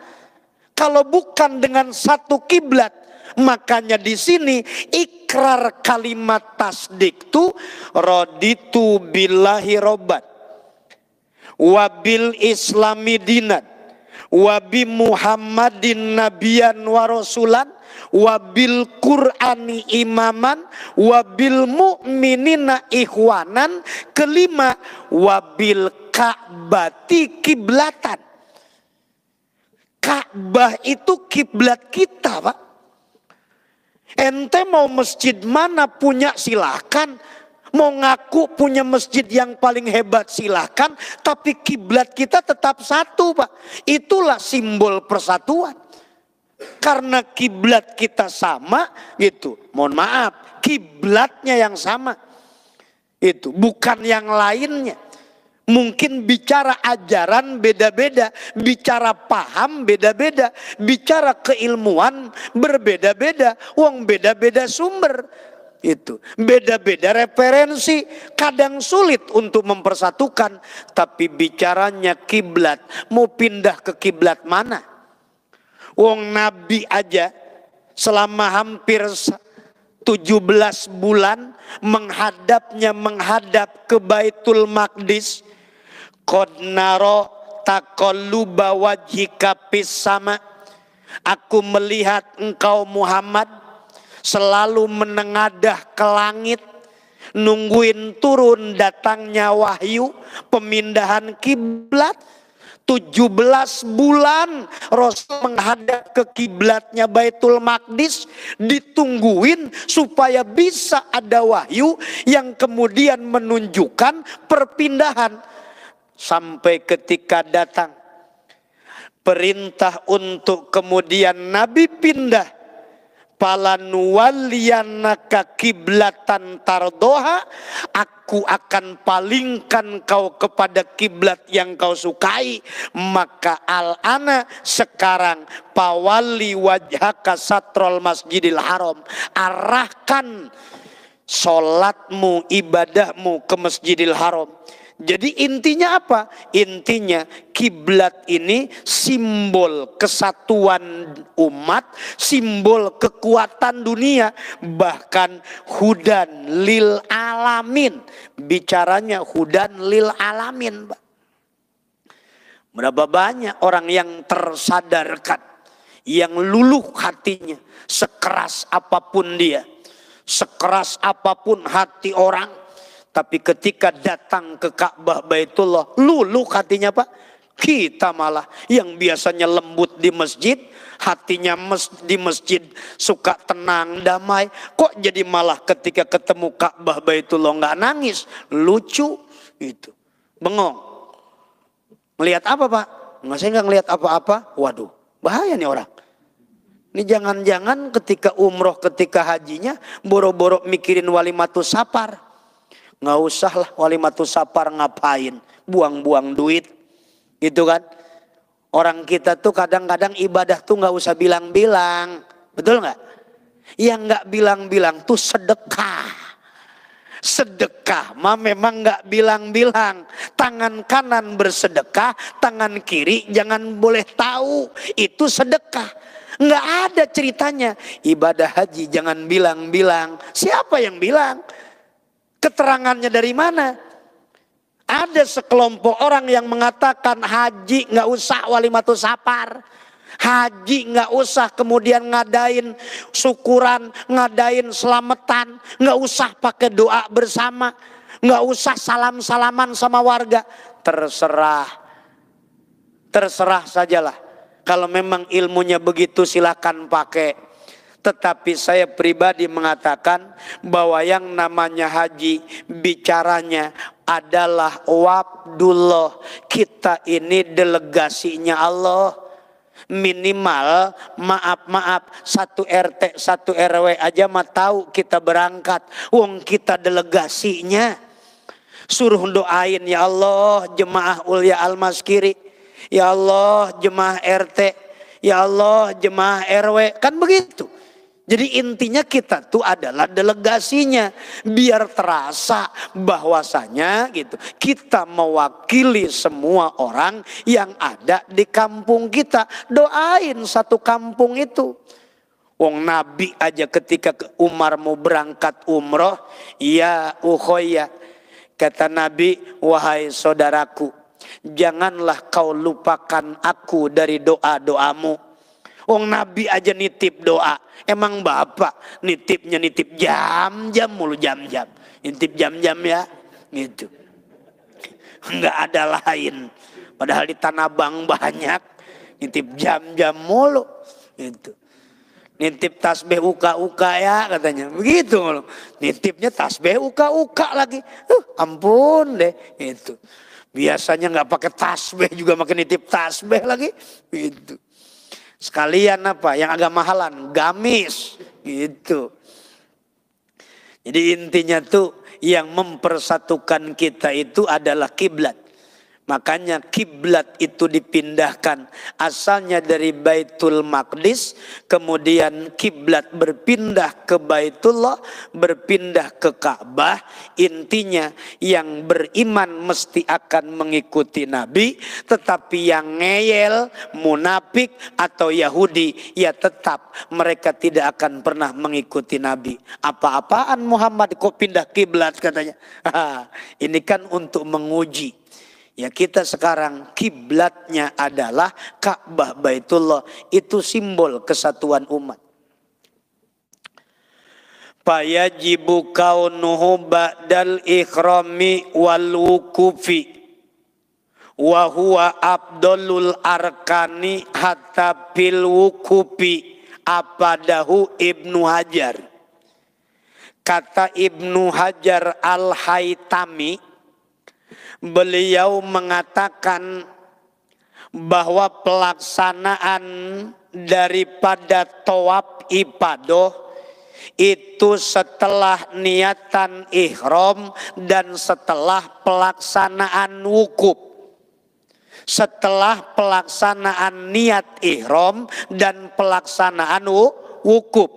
Kalau bukan dengan satu kiblat. Makanya di sini ikrar kalimat tasdik itu raditu billahi robban wabil islami dinan wabi muhammadin nabiyan wa rasulan wabil qur'ani imaman wabil mu'minina ikhwanan. Kelima, wabil ka'bati kiblatan. Ka'bah itu kiblat kita Pak. Ente mau masjid mana punya silahkan, mau ngaku punya masjid yang paling hebat silahkan, tapi kiblat kita tetap satu Pak. Itulah simbol persatuan. Karena kiblat kita sama gitu, mohon maaf, kiblatnya yang sama itu, bukan yang lainnya. Mungkin bicara ajaran beda-beda, bicara paham beda-beda, bicara keilmuan berbeda-beda, wong beda-beda sumber. Itu beda-beda referensi, kadang sulit untuk mempersatukan. Tapi bicaranya kiblat, mau pindah ke kiblat mana? Wong Nabi aja selama hampir 17 bulan menghadap ke Baitul Maqdis. Qad naro taqalluba wajhika fis sama. Aku melihat engkau Muhammad selalu menengadah ke langit, nungguin turun datangnya wahyu pemindahan kiblat. 17 bulan Rasul menghadap ke kiblatnya Baitul Maqdis, ditungguin supaya bisa ada wahyu yang kemudian menunjukkan perpindahan. Sampai ketika datang perintah untuk kemudian Nabi pindah. Palanuwaliyanaka kiblatan tardoha, aku akan palingkan kau kepada kiblat yang kau sukai. Maka al-ana, sekarang, pawali wajhaka satrol masjidil haram, arahkan solatmu, ibadahmu ke Masjidil Haram. Jadi intinya apa? Intinya kiblat ini simbol kesatuan umat, simbol kekuatan dunia, bahkan hudan lil alamin. Bicaranya hudan lil alamin. Berapa banyak orang yang tersadarkan, yang luluh hatinya, sekeras apapun dia, sekeras apapun hati orang, tapi ketika datang ke Ka'bah Baitullah, luluh hatinya Pak. Kita malah yang biasanya lembut di masjid, hatinya di masjid suka tenang, damai, kok jadi malah ketika ketemu Ka'bah Baitullah nggak nangis, lucu itu, bengong. Ngelihat apa Pak? Nggak, saya nggak ngelihat apa-apa. Waduh, bahaya nih orang. Ini jangan-jangan ketika umroh, ketika hajinya boro-boro mikirin walimatus safar. Nggak usah lah walimatus safar, ngapain? Buang-buang duit. Gitu kan. Orang kita tuh kadang-kadang ibadah tuh nggak usah bilang-bilang. Betul nggak? Yang nggak bilang-bilang tuh sedekah. Sedekah mah memang nggak bilang-bilang. Tangan kanan bersedekah, tangan kiri jangan boleh tahu. Itu sedekah. Nggak ada ceritanya. Ibadah haji jangan bilang-bilang. Siapa yang bilang? Keterangannya dari mana? Ada sekelompok orang yang mengatakan haji nggak usah walimatus safar. Haji nggak usah kemudian ngadain syukuran, ngadain selamatan, nggak usah pakai doa bersama, nggak usah salam-salaman sama warga. Terserah, terserah sajalah. Kalau memang ilmunya begitu silakan pakai. Tetapi saya pribadi mengatakan bahwa yang namanya haji bicaranya adalah wabdullah. Kita ini delegasinya Allah. Minimal maaf satu RT satu RW aja mah tahu kita berangkat. Wong kita delegasinya. Suruh doain, ya Allah jemaah Ulya Al-Maskiri, ya Allah jemaah RT, ya Allah jemaah RW, kan begitu. Jadi intinya kita tuh adalah delegasinya, biar terasa bahwasanya gitu kita mewakili semua orang yang ada di kampung kita. Doain satu kampung itu. Wong Nabi aja ketika Umar mau berangkat umroh, ya ukhoya, kata Nabi, wahai saudaraku, janganlah kau lupakan aku dari doa-doamu. Wong Nabi aja nitip doa. Emang bapak nitipnya nitip jam-jam mulu, jam-jam. Nitip jam-jam ya. Gitu. Enggak ada lain. Padahal di Tanah Abang banyak. Nitip jam-jam mulu. Gitu. Nitip tasbih uka-uka ya katanya. Begitu mulu. Nitipnya tasbih uka-uka lagi. Ampun deh. Itu. Biasanya nggak pakai tasbih juga makin nitip tasbih lagi. Gitu. Sekalian apa? Yang agak mahalan, gamis, gitu. Jadi intinya tuh yang mempersatukan kita itu adalah kiblat. Makanya kiblat itu dipindahkan, asalnya dari Baitul Maqdis, kemudian kiblat berpindah ke Baitullah, berpindah ke Ka'bah. Intinya yang beriman mesti akan mengikuti Nabi, tetapi yang ngeyel, munafik atau Yahudi, ya tetap mereka tidak akan pernah mengikuti Nabi. Apa-apaan Muhammad kok pindah kiblat katanya. Ini kan untuk menguji. Ya kita sekarang kiblatnya adalah Ka'bah Baitullah. Itu simbol kesatuan umat. Fayajibu kaunuhu ba'dal ikhrami wal wukufi. Wa huwa abdulul arkani hatta bil wukufi. Apadahu Ibnu Hajar. Kata Ibnu Hajar Al-Haytami, beliau mengatakan bahwa pelaksanaan daripada tawaf ifadah itu setelah niatan ihram dan setelah pelaksanaan wukuf. Setelah pelaksanaan niat ihram dan pelaksanaan wukuf.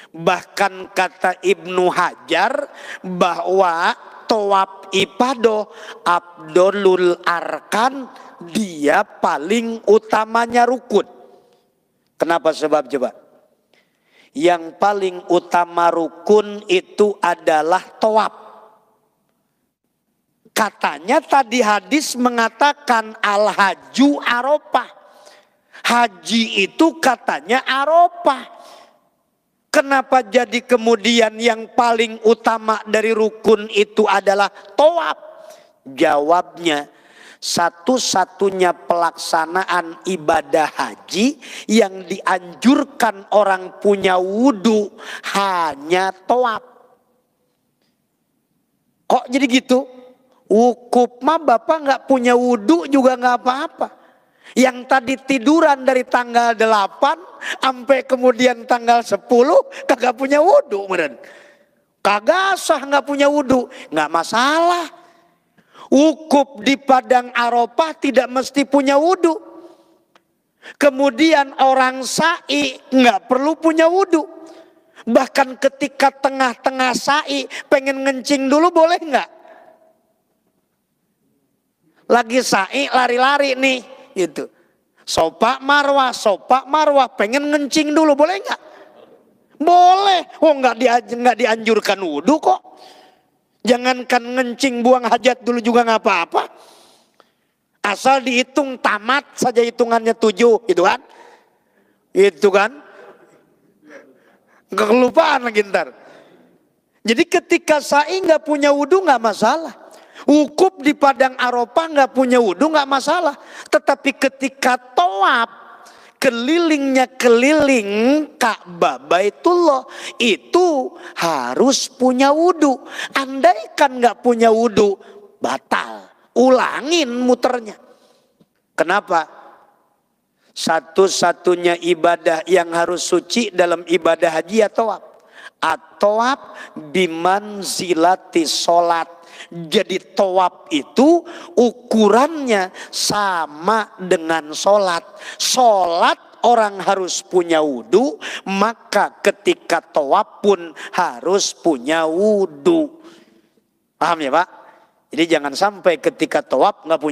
Bahkan kata Ibnu Hajar bahwa tawaf ifadah afdolul arkan, dia paling utamanya rukun. Kenapa sebab coba? Yang paling utama rukun itu adalah tawaf. Katanya tadi hadis mengatakan al-haju Arafah. Haji itu katanya Arafah. Kenapa jadi kemudian yang paling utama dari rukun itu adalah tawaf? Jawabnya, satu-satunya pelaksanaan ibadah haji yang dianjurkan orang punya wudhu hanya tawaf. Kok jadi gitu? Wukuf mah bapak nggak punya wudhu juga nggak apa-apa. Yang tadi tiduran dari tanggal 8 sampai kemudian tanggal 10 kagak punya wudhu, meren. Kagak sah nggak punya wudhu, nggak masalah. Wukuf di padang Arafah tidak mesti punya wudhu. Kemudian orang sa'i nggak perlu punya wudhu. Bahkan ketika tengah-tengah sa'i pengen ngencing dulu boleh nggak? Lagi sa'i lari-lari nih, gitu. Sopak marwah, pengen ngencing dulu boleh nggak? Boleh. Oh nggak dianjurkan wudhu kok. Jangankan ngencing buang hajat dulu juga nggak apa-apa. Asal dihitung tamat saja hitungannya 7, gitu kan? Itu kan? Nggak kelupaan lagi ntar. Jadi ketika sa'i nggak punya wudhu nggak masalah. Wukuf di padang Arafah nggak punya wudhu nggak masalah. Tetapi ketika tawaf kelilingnya keliling Ka'bah Baitullah itu harus punya wudhu. Andaikan nggak punya wudhu batal, ulangin muternya. Kenapa? Satu-satunya ibadah yang harus suci dalam ibadah haji ya tawaf. At-tawaf bimanzilati sholat. Jadi tawaf itu ukurannya sama dengan sholat. Sholat orang harus punya wudhu, maka ketika tawaf pun harus punya wudhu. Paham ya Pak? Jadi jangan sampai ketika tawaf nggak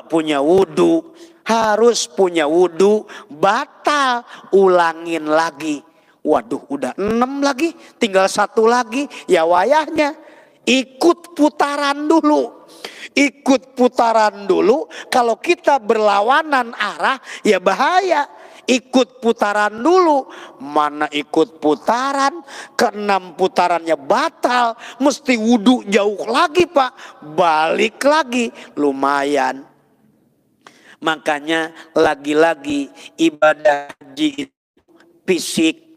punya wudhu, harus punya wudhu, batal, ulangin lagi. Waduh udah 6 lagi, tinggal 1 lagi, ya wayahnya. Ikut putaran dulu. Kalau kita berlawanan arah ya bahaya. Ikut putaran dulu. Mana ikut putaran, ke-6 putarannya batal. Mesti wudhu jauh lagi Pak. Balik lagi, lumayan. Makanya lagi-lagi ibadah haji itu fisik.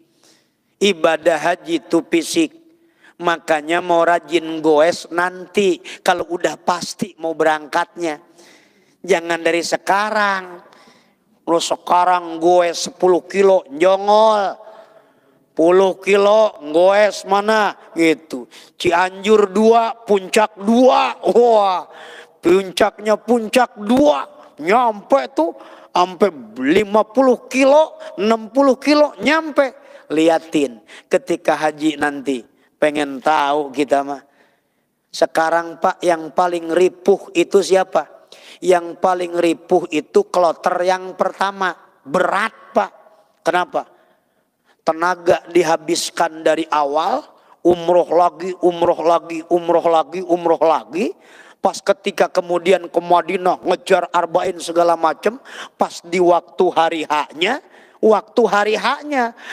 Ibadah haji itu fisik. Makanya mau rajin goes nanti kalau udah pasti mau berangkatnya. Jangan dari sekarang. Lo sekarang goes 10 kilo jongol. 10 kilo goes mana gitu. Cianjur 2, Puncak 2. Wah, puncaknya Puncak 2. Nyampe tuh sampai 50 kilo, 60 kilo nyampe. Liatin ketika haji nanti. Pengen tahu kita mah. Sekarang Pak yang paling ripuh itu siapa? Yang paling ripuh itu kloter yang pertama. Berat Pak. Kenapa? Tenaga dihabiskan dari awal. Umroh lagi. Pas ketika kemudian ke Madinah ngejar arba'in segala macam. Pas di waktu hari haknya.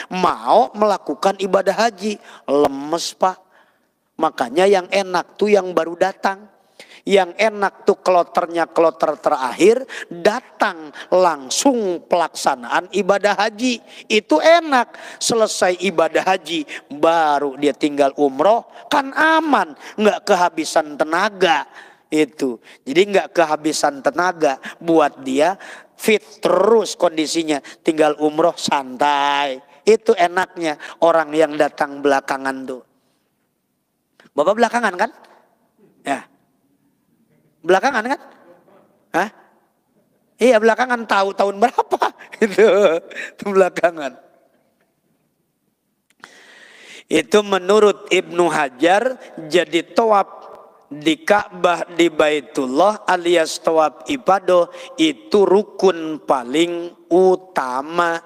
Mau melakukan ibadah haji, lemes Pak. Makanya yang enak tuh yang baru datang. Yang enak tuh kloter terakhir datang langsung pelaksanaan ibadah haji. Itu enak. Selesai ibadah haji baru dia tinggal umroh, kan aman, nggak kehabisan tenaga. Itu. Jadi nggak kehabisan tenaga buat dia fit terus kondisinya. Tinggal umroh santai. Itu enaknya orang yang datang belakangan tuh. Bapak belakangan kan? Ya. Belakangan kan? Hah? Iya belakangan, tahu tahun berapa. Itu belakangan. Itu menurut Ibnu Hajar, jadi tawaf di Ka'bah di Baitullah alias tawaf ibadah itu rukun paling utama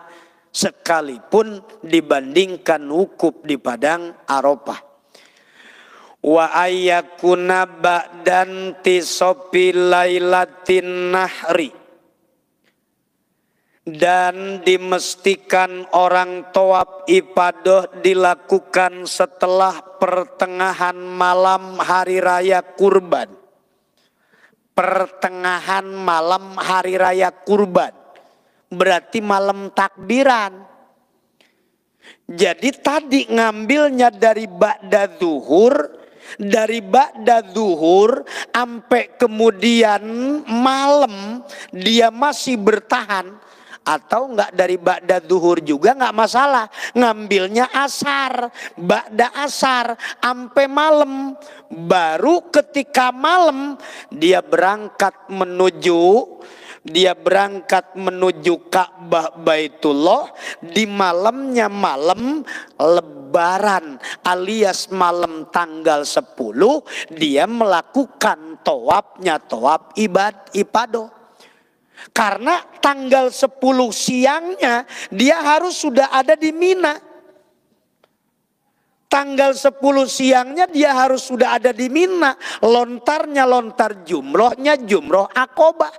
sekalipun dibandingkan wukuf di padang Arafah. Wa ayyakuna ba'dan tisopi lailatin nahri, dan dimestikan orang tawaf ibadah dilakukan setelah pertengahan malam hari raya kurban. Pertengahan malam hari raya kurban berarti malam takbiran. Jadi tadi ngambilnya dari ba'da zuhur, dari ba'da zuhur sampai kemudian malam dia masih bertahan. Atau enggak dari ba'da zuhur juga enggak masalah. Ngambilnya asar, ba'da asar sampai malam. Baru ketika malam dia berangkat menuju Ka'bah Baitullah. Di malamnya malam Lebaran alias malam tanggal 10 dia melakukan tawafnya, tawaf ibadah. Karena tanggal 10 siangnya dia harus sudah ada di Mina. Tanggal 10 siangnya dia harus sudah ada di Mina. Lontarnya lontar jumrohnya jumroh Aqobah.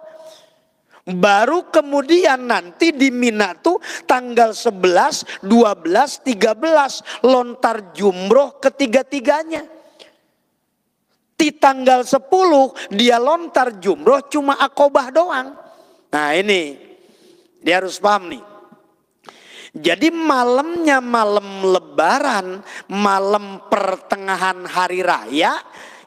Baru kemudian nanti di Mina tuh tanggal 11, 12, 13 lontar jumroh ketiga-tiganya. Di tanggal 10 dia lontar jumroh cuma Aqobah doang. Nah ini dia harus paham nih. Jadi malamnya malam Lebaran, malam pertengahan hari raya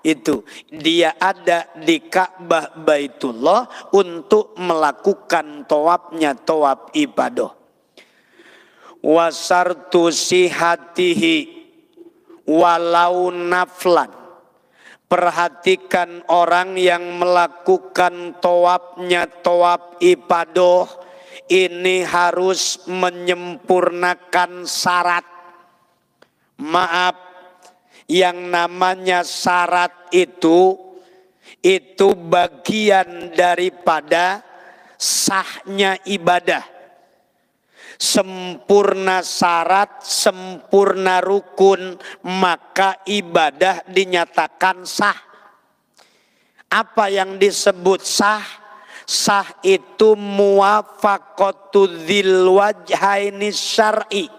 itu dia ada di Ka'bah Baitullah untuk melakukan tawafnya, tawaf ibadah. Wasartu sihatihi walau naflan. Perhatikan orang yang melakukan tawafnya, tawaf ibadah ini harus menyempurnakan syarat. Maaf, yang namanya syarat itu bagian daripada sahnya ibadah. Sempurna syarat, sempurna rukun, maka ibadah dinyatakan sah. Apa yang disebut sah? Sah itu muwafaqatu dzil wajhaini syar'i.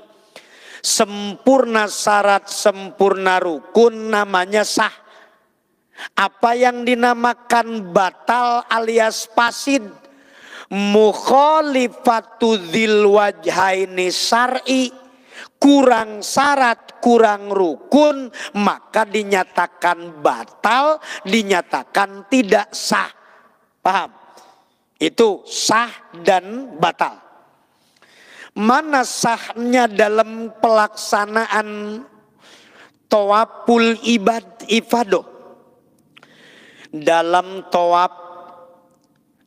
Sempurna syarat, sempurna rukun namanya sah. Apa yang dinamakan batal alias fasid? Mukhalifatu dzil wajhaini syar'i, kurang syarat, kurang rukun, maka dinyatakan batal, dinyatakan tidak sah. Paham? Itu sah dan batal. Mana sahnya dalam pelaksanaan tawaful ibadah? Dalam tawaf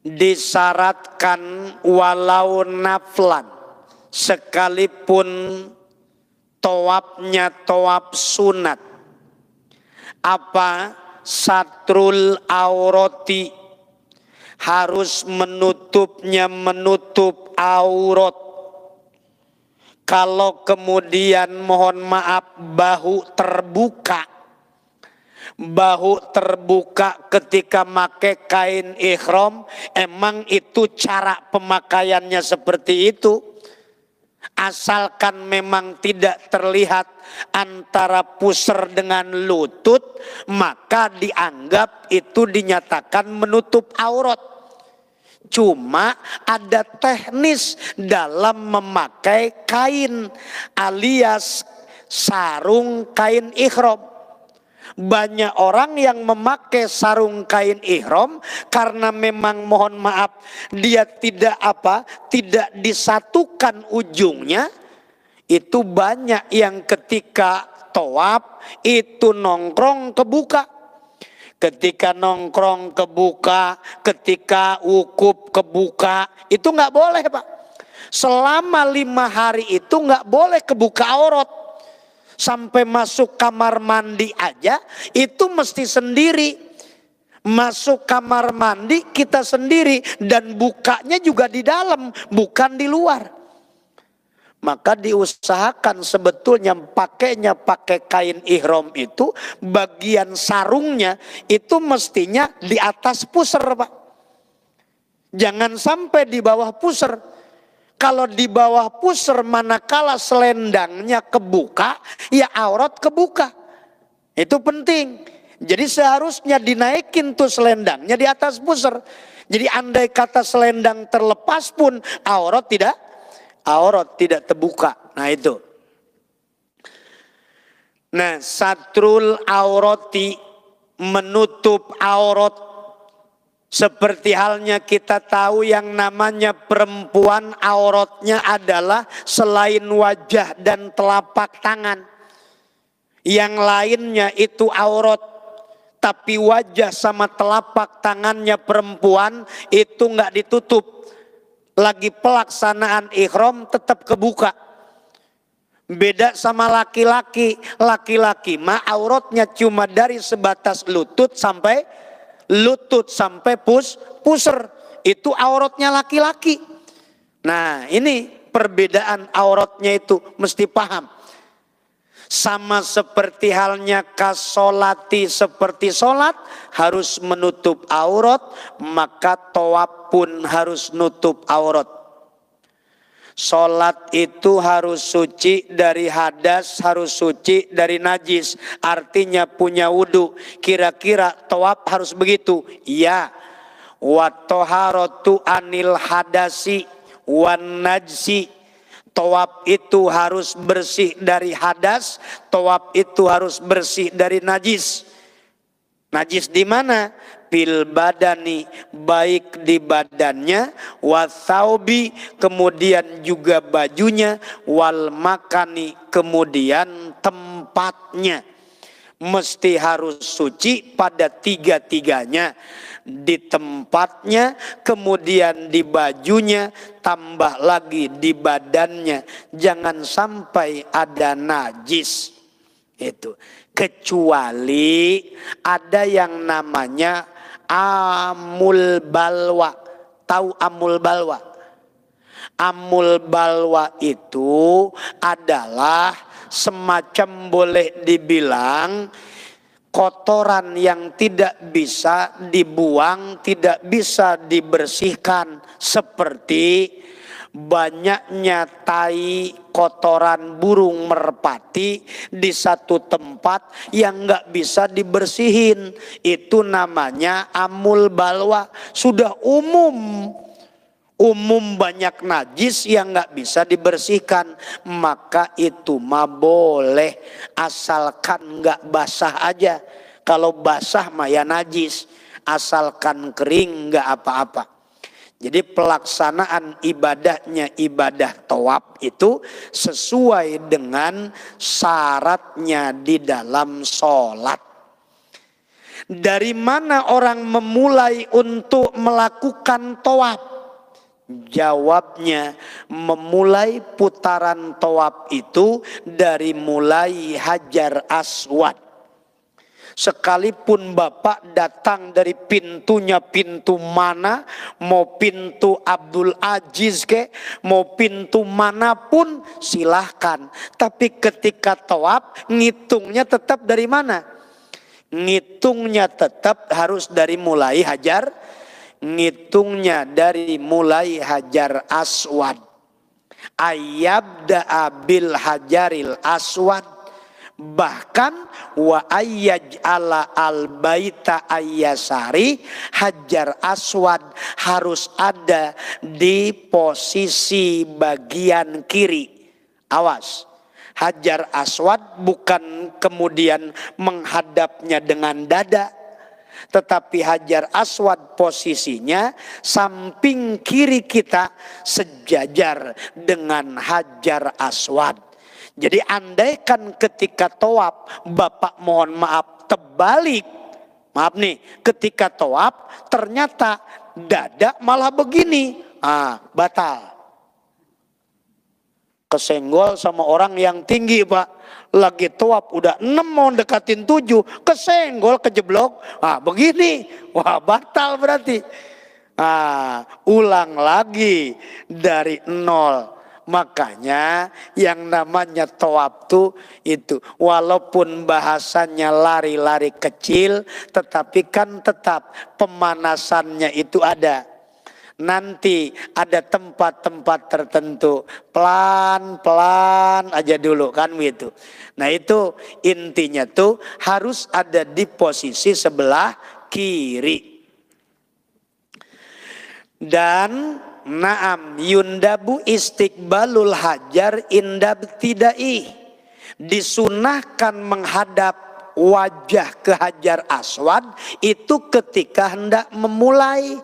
disyaratkan walau naflan, sekalipun tawafnya tawaf sunat. Apa? Satrul aurati, harus menutupnya, menutup aurat. Kalau kemudian mohon maaf bahu terbuka ketika pakai kain ihram, emang itu cara pemakaiannya seperti itu. Asalkan memang tidak terlihat antara pusar dengan lutut, maka dianggap itu dinyatakan menutup aurat. Cuma ada teknis dalam memakai kain alias sarung kain ihram. Banyak orang yang memakai sarung kain ihram karena memang mohon maaf dia tidak disatukan ujungnya. Itu banyak yang ketika tawaf itu nongkrong kebuka. Ketika nongkrong kebuka, ketika wukuf kebuka, itu nggak boleh Pak. Selama 5 hari itu nggak boleh kebuka aurat. Sampai masuk kamar mandi aja itu mesti sendiri. Masuk kamar mandi kita sendiri dan bukanya juga di dalam, bukan di luar. Maka diusahakan sebetulnya pakainya pakai kain ihram itu bagian sarungnya itu mestinya di atas pusar Pak. Jangan sampai di bawah pusar. Kalau di bawah pusar manakala selendangnya kebuka, ya aurat kebuka. Itu penting. Jadi seharusnya dinaikin tuh selendangnya di atas pusar. Jadi andai kata selendang terlepas pun aurat tidak terbuka. Nah itu. Nah, satrul aurati, menutup aurat. Seperti halnya kita tahu yang namanya perempuan auratnya adalah selain wajah dan telapak tangan. Yang lainnya itu aurat. Tapi wajah sama telapak tangannya perempuan itu nggak ditutup. Lagi pelaksanaan ihram tetap kebuka. Beda sama laki-laki. Laki-laki mah auratnya cuma dari sebatas lutut sampai pusar. Itu auratnya laki-laki. Nah ini perbedaan auratnya itu mesti paham. Sama seperti halnya kasolati, seperti sholat harus menutup aurat, maka tawaf pun harus nutup aurat. Sholat itu harus suci dari hadas, harus suci dari najis. Artinya punya wudu. Kira-kira tawaf harus begitu? Iya. Wa toharatu anil hadasi wan najsi. Tawaf itu harus bersih dari hadas. Tawaf itu harus bersih dari najis. Najis di mana? Bil badani, baik di badannya, wathaubi, kemudian juga bajunya, wal makani, kemudian tempatnya. Mesti harus suci pada tiga-tiganya. Di tempatnya, kemudian di bajunya, tambah lagi di badannya. Jangan sampai ada najis. Itu. Kecuali ada yang namanya amul balwa. Tahu amul balwa? Amul balwa itu adalah semacam boleh dibilang kotoran yang tidak bisa dibuang, tidak bisa dibersihkan. Seperti banyaknya tai kotoran burung merpati di satu tempat yang nggak bisa dibersihin. Itu namanya amul balwa. Sudah umum banyak najis yang nggak bisa dibersihkan. Maka itu mah boleh asalkan nggak basah aja. Kalau basah mah ya najis. Asalkan kering nggak apa-apa. Jadi pelaksanaan ibadahnya ibadah tawaf itu sesuai dengan syaratnya di dalam sholat. Dari mana orang memulai untuk melakukan tawaf? Jawabnya, memulai putaran tawaf itu dari mulai Hajar Aswad. Sekalipun Bapak datang dari pintunya pintu mana, mau pintu Abdul Aziz mau pintu manapun silahkan. Tapi ketika tawaf ngitungnya tetap dari mana? Ngitungnya tetap harus dari mulai Hajar. Ngitungnya dari mulai Hajar Aswad. Ayyabda'a bil Hajaril Aswad. Bahkan wa ayyaj'ala al baita ayyasari, Hajar Aswad harus ada di posisi bagian kiri. Awas, Hajar Aswad bukan kemudian menghadapnya dengan dada, tetapi Hajar Aswad posisinya samping kiri kita sejajar dengan Hajar Aswad. Jadi andaikan ketika tawaf Bapak mohon maaf terbalik, maaf nih, ketika tawaf ternyata dada malah begini, batal. Kesenggol sama orang yang tinggi Pak, lagi tawaf udah 6 mau dekatin 7, kesenggol kejeblok, begini, wah batal berarti. Ulang lagi dari 0. Makanya yang namanya tawaf tuh itu walaupun bahasanya lari-lari kecil, tetapi kan tetap pemanasannya itu ada. Nanti ada tempat-tempat tertentu pelan-pelan aja dulu kan gitu. Nah itu intinya tuh harus ada di posisi sebelah kiri. Dan naam yundabu istiqbalul hajar indabtidai, disunahkan menghadap wajah ke Hajar Aswad itu ketika hendak memulai.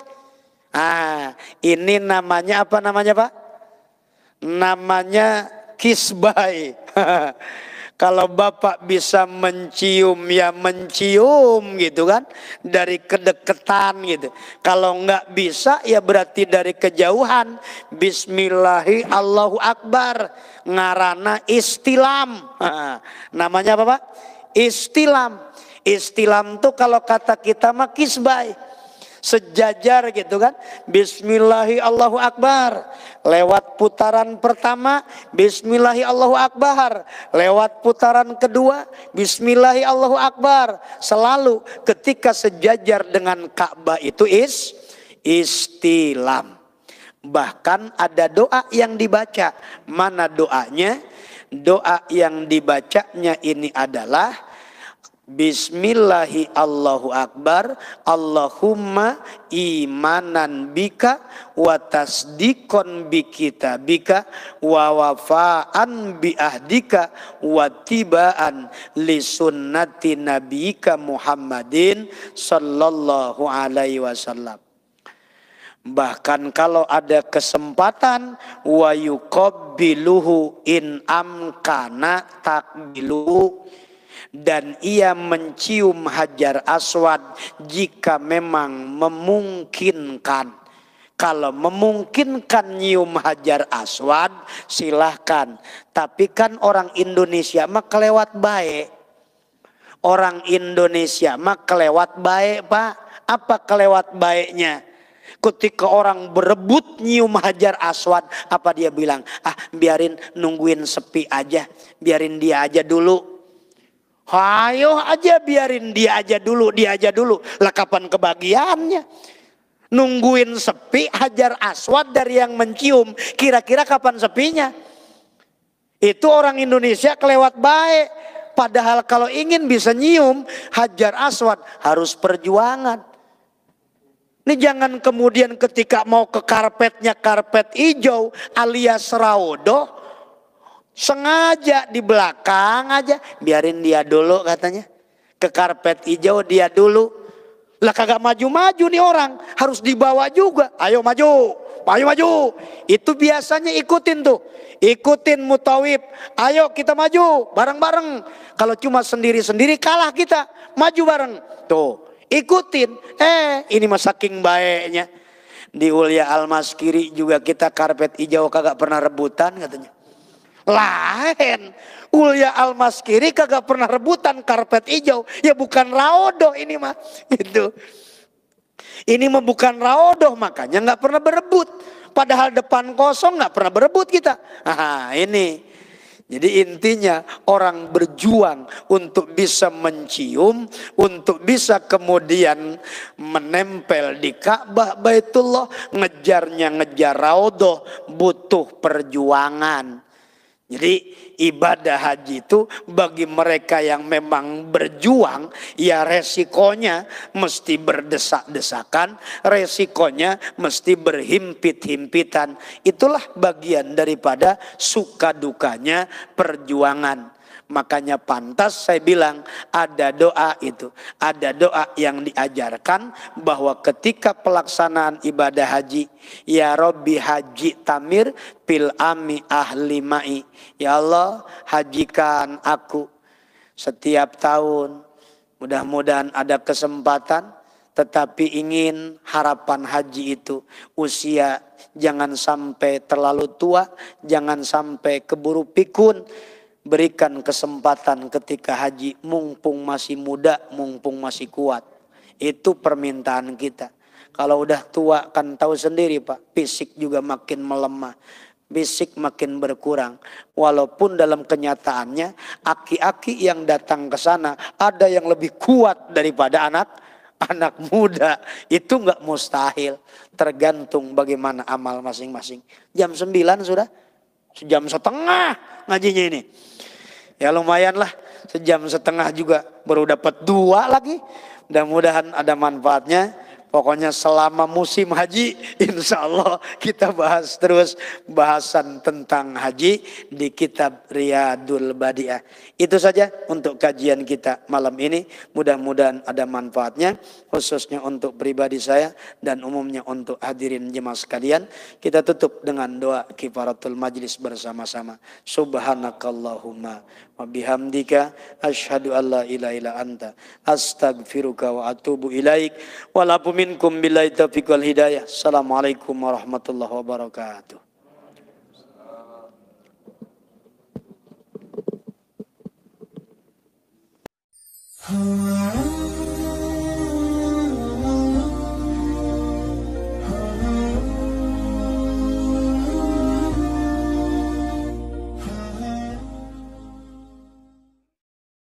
Ini namanya apa namanya Pak? Namanya kisbai. Kalau Bapak bisa mencium ya mencium gitu kan, dari kedekatan gitu. Kalau nggak bisa ya berarti dari kejauhan. Bismillahi Allahu Akbar, ngarana istilam. Namanya apa Pak? Istilam. Istilam tuh kalau kata kita mah kisbai, sejajar gitu kan. Bismillahi Allahu Akbar, lewat putaran pertama Bismillahi Allahu Akbar, lewat putaran kedua Bismillahi Allahu Akbar. Selalu ketika sejajar dengan Ka'bah itu istilam. Bahkan ada doa yang dibaca. Mana doanya? Doa yang dibacanya ini adalah Bismillahi Allahu Akbar, Allahumma imanan bika wa tasdikon bi kitabika wa wafaan bi ahdika wa tibaan li sunnati nabiyika Muhammadin sallallahu alaihi wasallam. Bahkan kalau ada kesempatan wa yuqabbiluhu in amkana takbiluhu, dan ia mencium Hajar Aswad jika memang memungkinkan. Kalau memungkinkan nyium Hajar Aswad silahkan. Tapi kan orang Indonesia mah kelewat baik. Orang Indonesia mah kelewat baik Pak. Apa kelewat baiknya? Ketika orang berebut nyium Hajar Aswad, apa dia bilang? Biarin nungguin sepi aja, biarin dia aja dulu. Ayo aja biarin dia aja dulu, Lah kapan kebagiannya? Nungguin sepi Hajar Aswad dari yang mencium, kira-kira kapan sepinya? Itu orang Indonesia kelewat baik. Padahal kalau ingin bisa nyium Hajar Aswad harus perjuangan. Ini jangan kemudian ketika mau ke karpetnya karpet hijau alias raudoh, sengaja di belakang aja, biarin dia dulu katanya. Ke karpet hijau dia dulu. Lah kagak maju-maju nih orang, harus dibawa juga. Ayo maju, ayo maju. Itu biasanya ikutin tuh. Ikutin mutawib. Ayo kita maju bareng-bareng. Kalau cuma sendiri-sendiri kalah kita. Maju bareng. Tuh, ikutin. Ini mah saking baiknya. Di Ulya Al-Maskiri juga kita karpet hijau kagak pernah rebutan katanya. Lain, Ulya Al-Maskiri kagak pernah rebutan karpet hijau. Ya bukan raodoh ini mah. Itu. Ini mah bukan raodoh, makanya nggak pernah berebut. Padahal depan kosong nggak pernah berebut kita. Ini. Jadi intinya orang berjuang untuk bisa mencium, untuk bisa kemudian menempel di Ka'bah Baitullah, ngejarnya ngejar raodoh butuh perjuangan. Jadi ibadah haji itu bagi mereka yang memang berjuang, ya resikonya mesti berdesak-desakan, resikonya mesti berhimpit-himpitan. Itulah bagian daripada suka dukanya perjuangan. Makanya pantas saya bilang ada doa itu. Ada doa yang diajarkan bahwa ketika pelaksanaan ibadah haji, ya Rabbi haji tamir pil ami ahli ma'i. Ya Allah, hajikan aku setiap tahun. Mudah-mudahan ada kesempatan, tetapi ingin harapan haji itu usia jangan sampai terlalu tua, jangan sampai keburu pikun. Berikan kesempatan ketika haji mumpung masih muda, mumpung masih kuat. Itu permintaan kita. Kalau udah tua kan tahu sendiri Pak, fisik juga makin melemah. Fisik makin berkurang. Walaupun dalam kenyataannya aki-aki yang datang ke sana ada yang lebih kuat daripada anak muda. Itu nggak mustahil. Tergantung bagaimana amal masing-masing. Jam 9 sudah. Sejam setengah ngajinya ini. Ya lumayan lah, sejam setengah juga baru dapat 2 lagi. Mudah-mudahan ada manfaatnya. Pokoknya selama musim haji, insya Allah kita bahas terus bahasan tentang haji di kitab Riyadul Badi'ah. Itu saja untuk kajian kita malam ini. Mudah-mudahan ada manfaatnya, khususnya untuk pribadi saya dan umumnya untuk hadirin jemaah sekalian. Kita tutup dengan doa kifaratul majlis bersama-sama. Subhanakallahumma wa bihamdika asyhadu an la ilaha illa anta astaghfiruka wa atubu ilaik. Walaupun minkum billahi taufiq wal hidayah. Assalamualaikum warahmatullahi wabarakatuh.